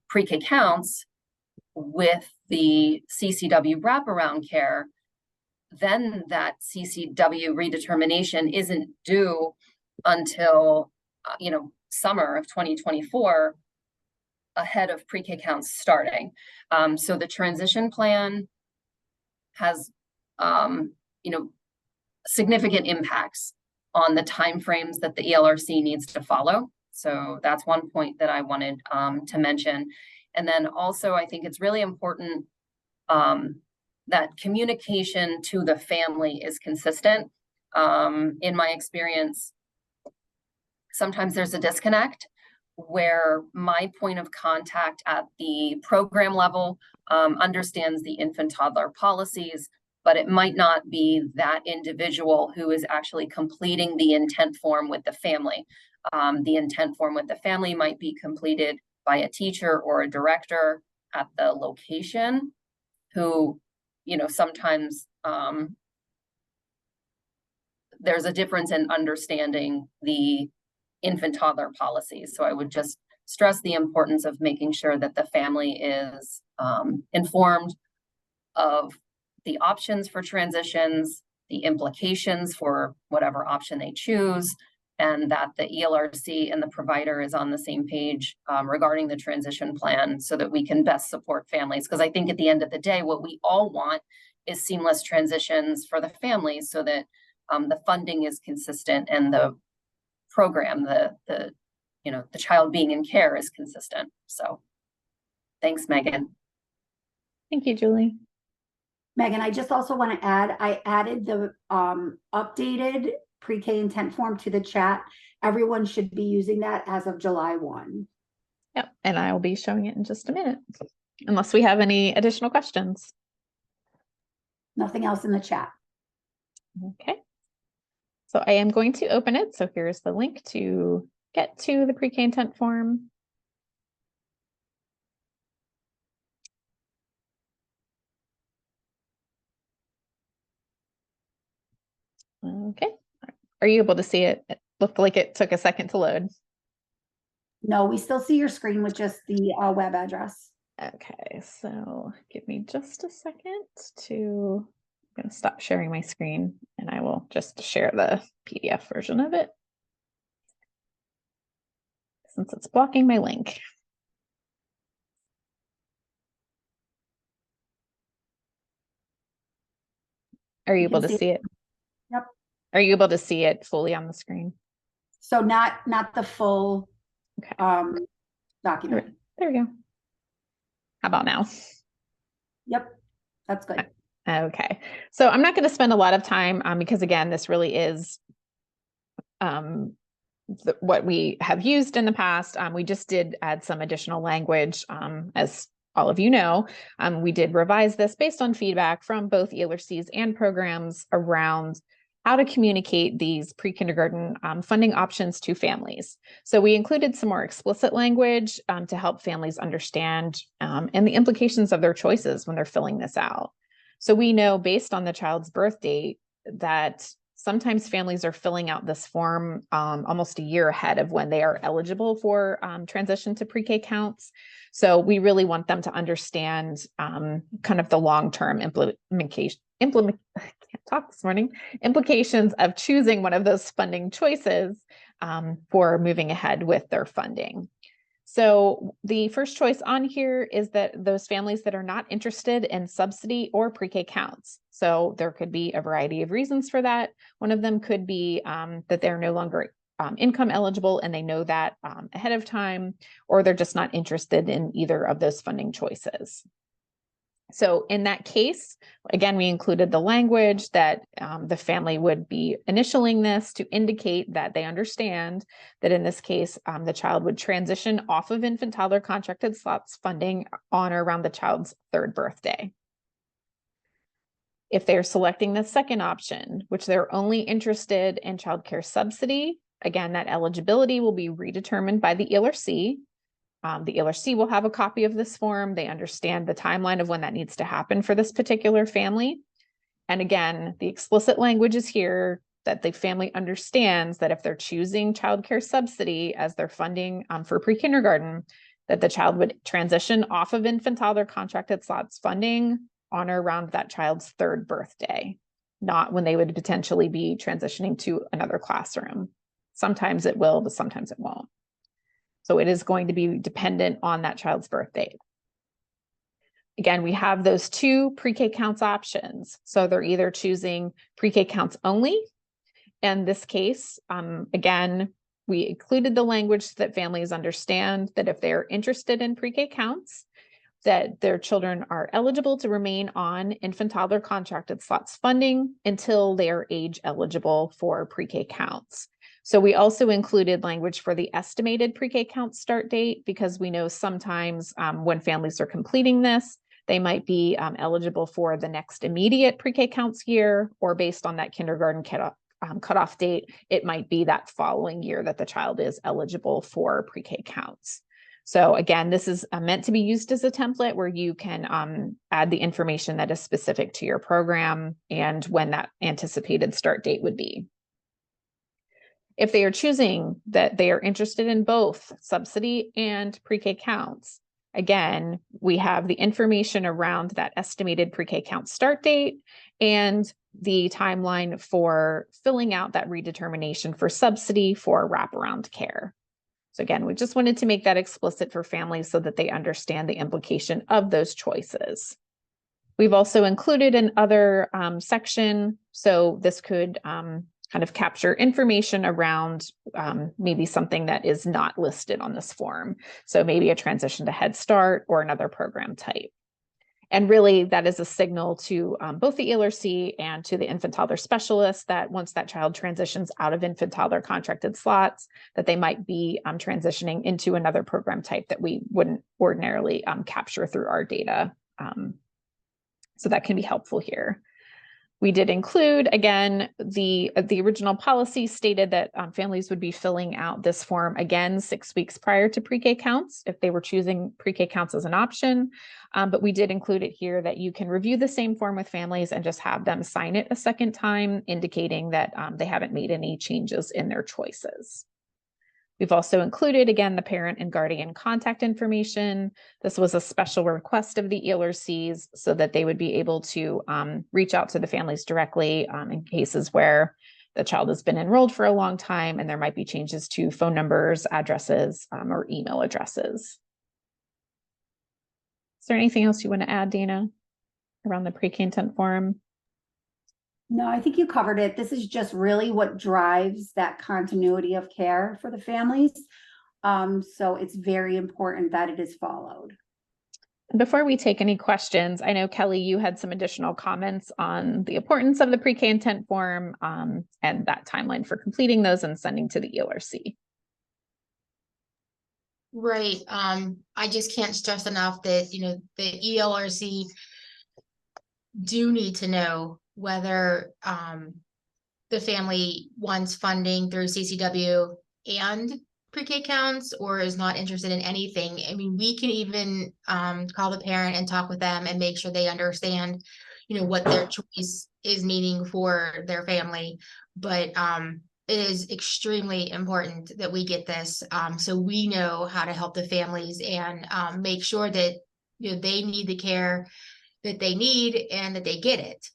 pre-K counts with the CCW wraparound care, then that CCW redetermination isn't due until summer of 2024, ahead of pre-K counts starting. So the transition plan has significant impacts on the timeframes that the ELRC needs to follow. So that's one point that I wanted to mention. And then also, I think it's really important that communication to the family is consistent. In my experience, sometimes there's a disconnect where my point of contact at the program level understands the infant toddler policies, but it might not be that individual who is actually completing the intent form with the family. The intent form with the family might be completed by a teacher or a director at the location who, sometimes there's a difference in understanding the infant toddler policies. So I would just stress the importance of making sure that the family is informed of the options for transitions, the implications for whatever option they choose, and that the ELRC and the provider is on the same page regarding the transition plan so that we can best support families. Because I think at the end of the day, what we all want is seamless transitions for the families so that the funding is consistent and the program, the child being in care is consistent. So thanks, Megan. Thank you, Julie. Megan, I just also want to add, I added the updated pre-K intent form to the chat. Everyone should be using that as of July 1. Yep, and I will be showing it in just a minute, unless we have any additional questions. Nothing else in the chat. Okay. So I am going to open it. So here's the link to get to the pre-K intent form. Okay. Are you able to see it? It looked like it took a second to load. No, we still see your screen with just the web address. Okay, so give me just a second to, I'm going to stop sharing my screen and I will just share the PDF version of it since it's blocking my link. Are you able to see it? Yep. Are you able to see it fully on the screen? So not the full Okay. document. There we go. How about now? Yep, that's good. Okay, so I'm not going to spend a lot of time because again, this really is what we have used in the past. We just did add some additional language, as all of you know. We did revise this based on feedback from both ELRCs and programs around how to communicate these pre-kindergarten funding options to families. So we included some more explicit language to help families understand and the implications of their choices when they're filling this out. So we know based on the child's birth date that sometimes families are filling out this form almost a year ahead of when they are eligible for transition to pre-K counts. So we really want them to understand kind of the long-term implications of choosing one of those funding choices for moving ahead with their funding. So the first choice on here is that those families that are not interested in subsidy or pre-K counts. So there could be a variety of reasons for that. One of them could be that they're no longer income eligible and they know that ahead of time, or they're just not interested in either of those funding choices. So in that case, again, we included the language that the family would be initialing this to indicate that they understand that in this case, the child would transition off of infant toddler contracted slots funding on or around the child's 3rd birthday. If they're selecting the second option, which they're only interested in childcare subsidy, again, that eligibility will be redetermined by the ELRC. The ELRC will have a copy of this form. They understand the timeline of when that needs to happen for this particular family. And again, the explicit language is here that the family understands that if they're choosing childcare subsidy as their funding for pre-kindergarten, that the child would transition off of infant toddler contracted slots funding on or around that child's 3rd birthday, not when they would potentially be transitioning to another classroom. Sometimes it will, but sometimes it won't. So it is going to be dependent on that child's birth date. Again, we have those 2 pre-K counts options. So they're either choosing pre-K counts only. In this case, again, we included the language so that families understand that if they're interested in pre-K counts, that their children are eligible to remain on infant toddler contracted slots funding until they are age eligible for pre-K counts. So we also included language for the estimated pre-K count start date, because we know sometimes when families are completing this, they might be eligible for the next immediate pre-K counts year, or based on that kindergarten cutoff date, it might be that following year that the child is eligible for pre-K counts. So again, this is meant to be used as a template where you can add the information that is specific to your program and when that anticipated start date would be. If they are choosing that they are interested in both subsidy and pre-K counts, again, we have the information around that estimated pre-K count start date and the timeline for filling out that redetermination for subsidy for wraparound care. So again, we just wanted to make that explicit for families so that they understand the implication of those choices. We've also included another section, so this could kind of capture information around maybe something that is not listed on this form. So maybe a transition to Head Start or another program type. And really that is a signal to both the ELRC and to the infant toddler specialist that once that child transitions out of infant toddler contracted slots, that they might be transitioning into another program type that we wouldn't ordinarily capture through our data. So that can be helpful here. We did include, again, the original policy stated that families would be filling out this form again 6 weeks prior to pre-K counts if they were choosing pre-K counts as an option. But we did include it here that you can review the same form with families and just have them sign it a second time, indicating that they haven't made any changes in their choices. We've also included, again, the parent and guardian contact information. This was a special request of the ELRCs so that they would be able to reach out to the families directly in cases where the child has been enrolled for a long time and there might be changes to phone numbers, addresses, or email addresses. Is there anything else you want to add, Dana, around the pre-K intent form? No, I think you covered it. This is just really what drives that continuity of care for the families. So it's very important that it is followed. Before we take any questions, I know, Kelly, you had some additional comments on the importance of the pre-K intent form and that timeline for completing those and sending to the ELRC. Right. I just can't stress enough that, you know, the ELRC do need to know whether the family wants funding through CCW and pre-K counts or is not interested in anything. I mean, we can even call the parent and talk with them and make sure they understand, you know, what their choice is meaning for their family. But it is extremely important that we get this so we know how to help the families and make sure that, you know, they need the care that they need and that they get it.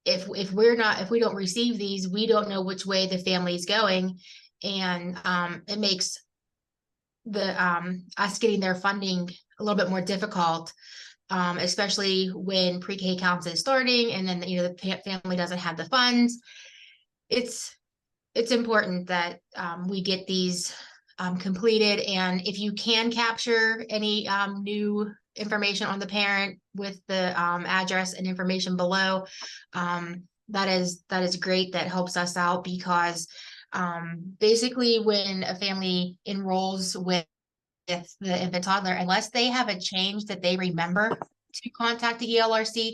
If we don't receive these, we don't know which way the family is going, and it makes the us getting their funding a little bit more difficult, especially when pre-K counts is starting and then, you know, the family doesn't have the funds. It's important that we get these completed, and if you can capture any new information on the parent with the address and information below, that is great. That helps us out because basically when a family enrolls with the infant toddler, unless they have a change that they remember to contact the ELRC,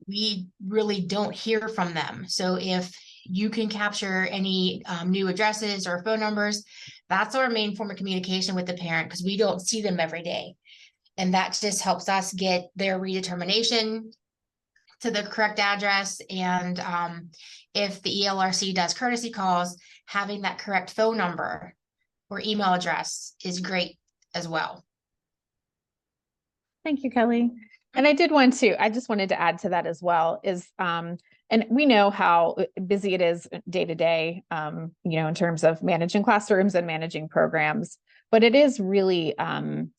we really don't hear from them. So if you can capture any new addresses or phone numbers, that's our main form of communication with the parent because we don't see them every day. And that just helps us get their redetermination to the correct address. And if the ELRC does courtesy calls, having that correct phone number or email address is great as well. Thank you, Kelly. And I just wanted to add to that as well is, and we know how busy it is day to day, you know, in terms of managing classrooms and managing programs, but it is really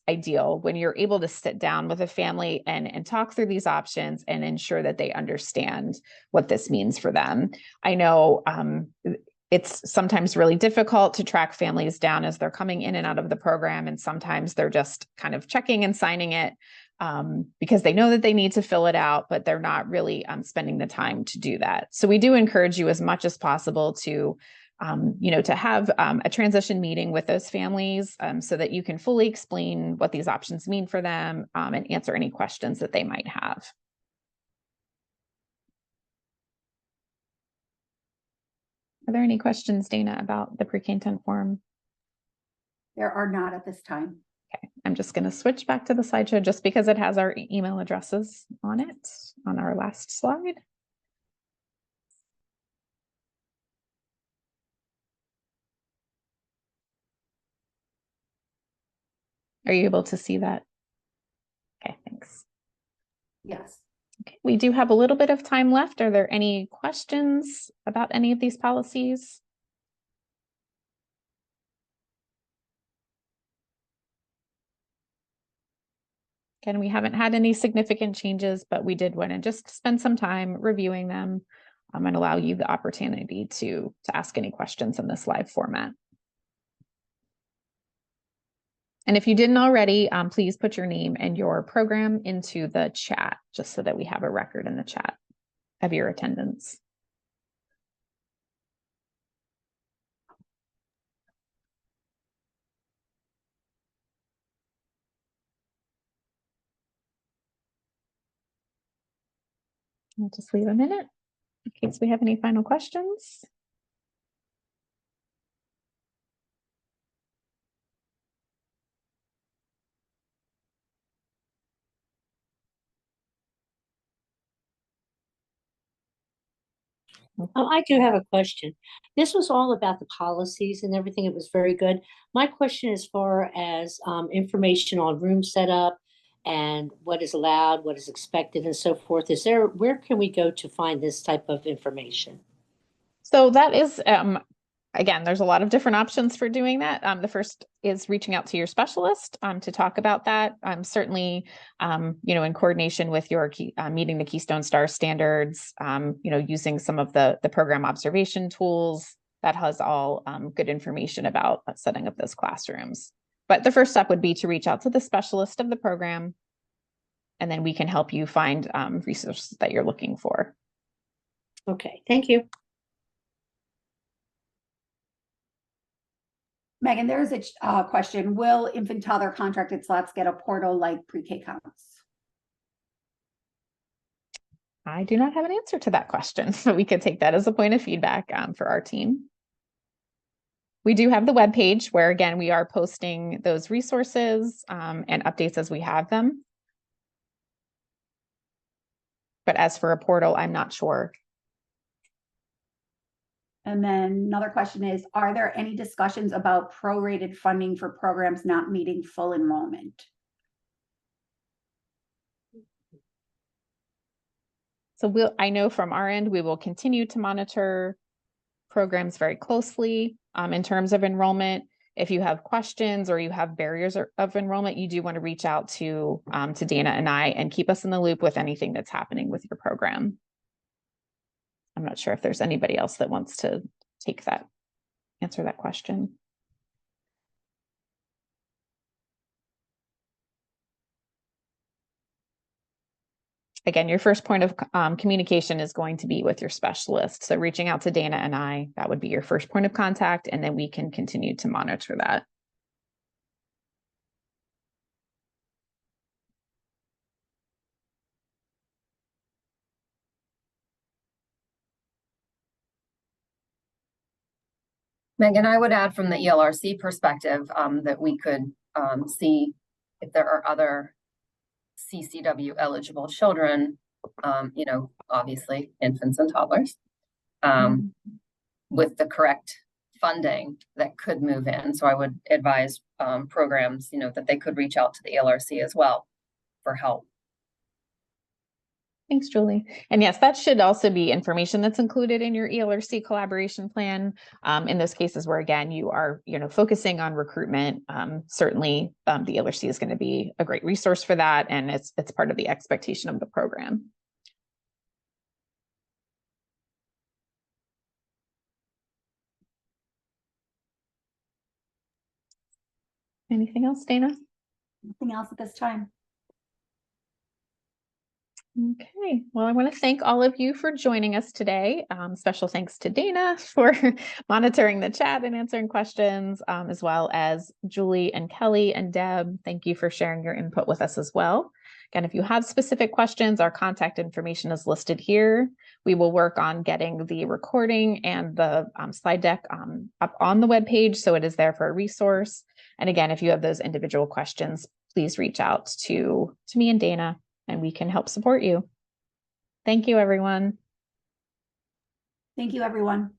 ideal when you're able to sit down with a family and talk through these options and ensure that they understand what this means for them. I know it's sometimes really difficult to track families down as they're coming in and out of the program. And sometimes they're just kind of checking and signing it because they know that they need to fill it out, but they're not really spending the time to do that. So we do encourage you as much as possible to, you know, to have a transition meeting with those families so that you can fully explain what these options mean for them and answer any questions that they might have. Are there any questions, Dana, about the pre-K intent form? There are not at this time. Okay, I'm just going to switch back to the slideshow just because it has our email addresses on it on our last slide. Are you able to see that? Okay, thanks. Yes. Okay, we do have a little bit of time left. Are there any questions about any of these policies? Again, we haven't had any significant changes, but we did want to just spend some time reviewing them and allow you the opportunity to ask any questions in this live format. And if you didn't already, please put your name and your program into the chat, just so that we have a record in the chat of your attendance. I'll just leave a minute in case we have any final questions. I do have a question. This was all about the policies and everything. It was very good. My question as far as information on room setup and what is allowed, what is expected and so forth. Where can we go to find this type of information? So that is, again, there's a lot of different options for doing that. The first is reaching out to your specialist to talk about that. Certainly, in coordination with your meeting the Keystone Star standards, using some of the program observation tools, that has all good information about setting up those classrooms. But the first step would be to reach out to the specialist of the program, and then we can help you find resources that you're looking for. Okay, thank you. Megan, there's a question. Will infant toddler contracted slots get a portal like pre-K counts? I do not have an answer to that question, so we could take that as a point of feedback for our team. We do have the webpage where, again, we are posting those resources and updates as we have them. But as for a portal, I'm not sure. And then another question is, are there any discussions about prorated funding for programs not meeting full enrollment? So I know from our end, we will continue to monitor programs very closely in terms of enrollment. If you have questions or you have barriers of enrollment, you do want to reach out to Dana and I and keep us in the loop with anything that's happening with your program. I'm not sure if there's anybody else that wants to answer that question. Again, your first point of communication is going to be with your specialist. So reaching out to Dana and I, that would be your first point of contact, and then we can continue to monitor that. Megan, I would add from the ELRC perspective that we could see if there are other CCW eligible children, obviously infants and toddlers, with the correct funding that could move in. So I would advise programs, that they could reach out to the ELRC as well for help. Thanks, Julie. And yes, that should also be information that's included in your ELRC collaboration plan. In those cases where, again, you are, focusing on recruitment, certainly the ELRC is going to be a great resource for that. And it's part of the expectation of the program. Anything else, Dana? Nothing else at this time. Okay, well, I want to thank all of you for joining us today. Special thanks to Dana for monitoring the chat and answering questions, as well as Julie and Kelly and Deb. Thank you for sharing your input with us as well. Again, if you have specific questions, our contact information is listed here. We will work on getting the recording and the slide deck up on the webpage, so it is there for a resource. And again, if you have those individual questions, please reach out to me and Dana, and we can help support you. Thank you, everyone. Thank you, everyone.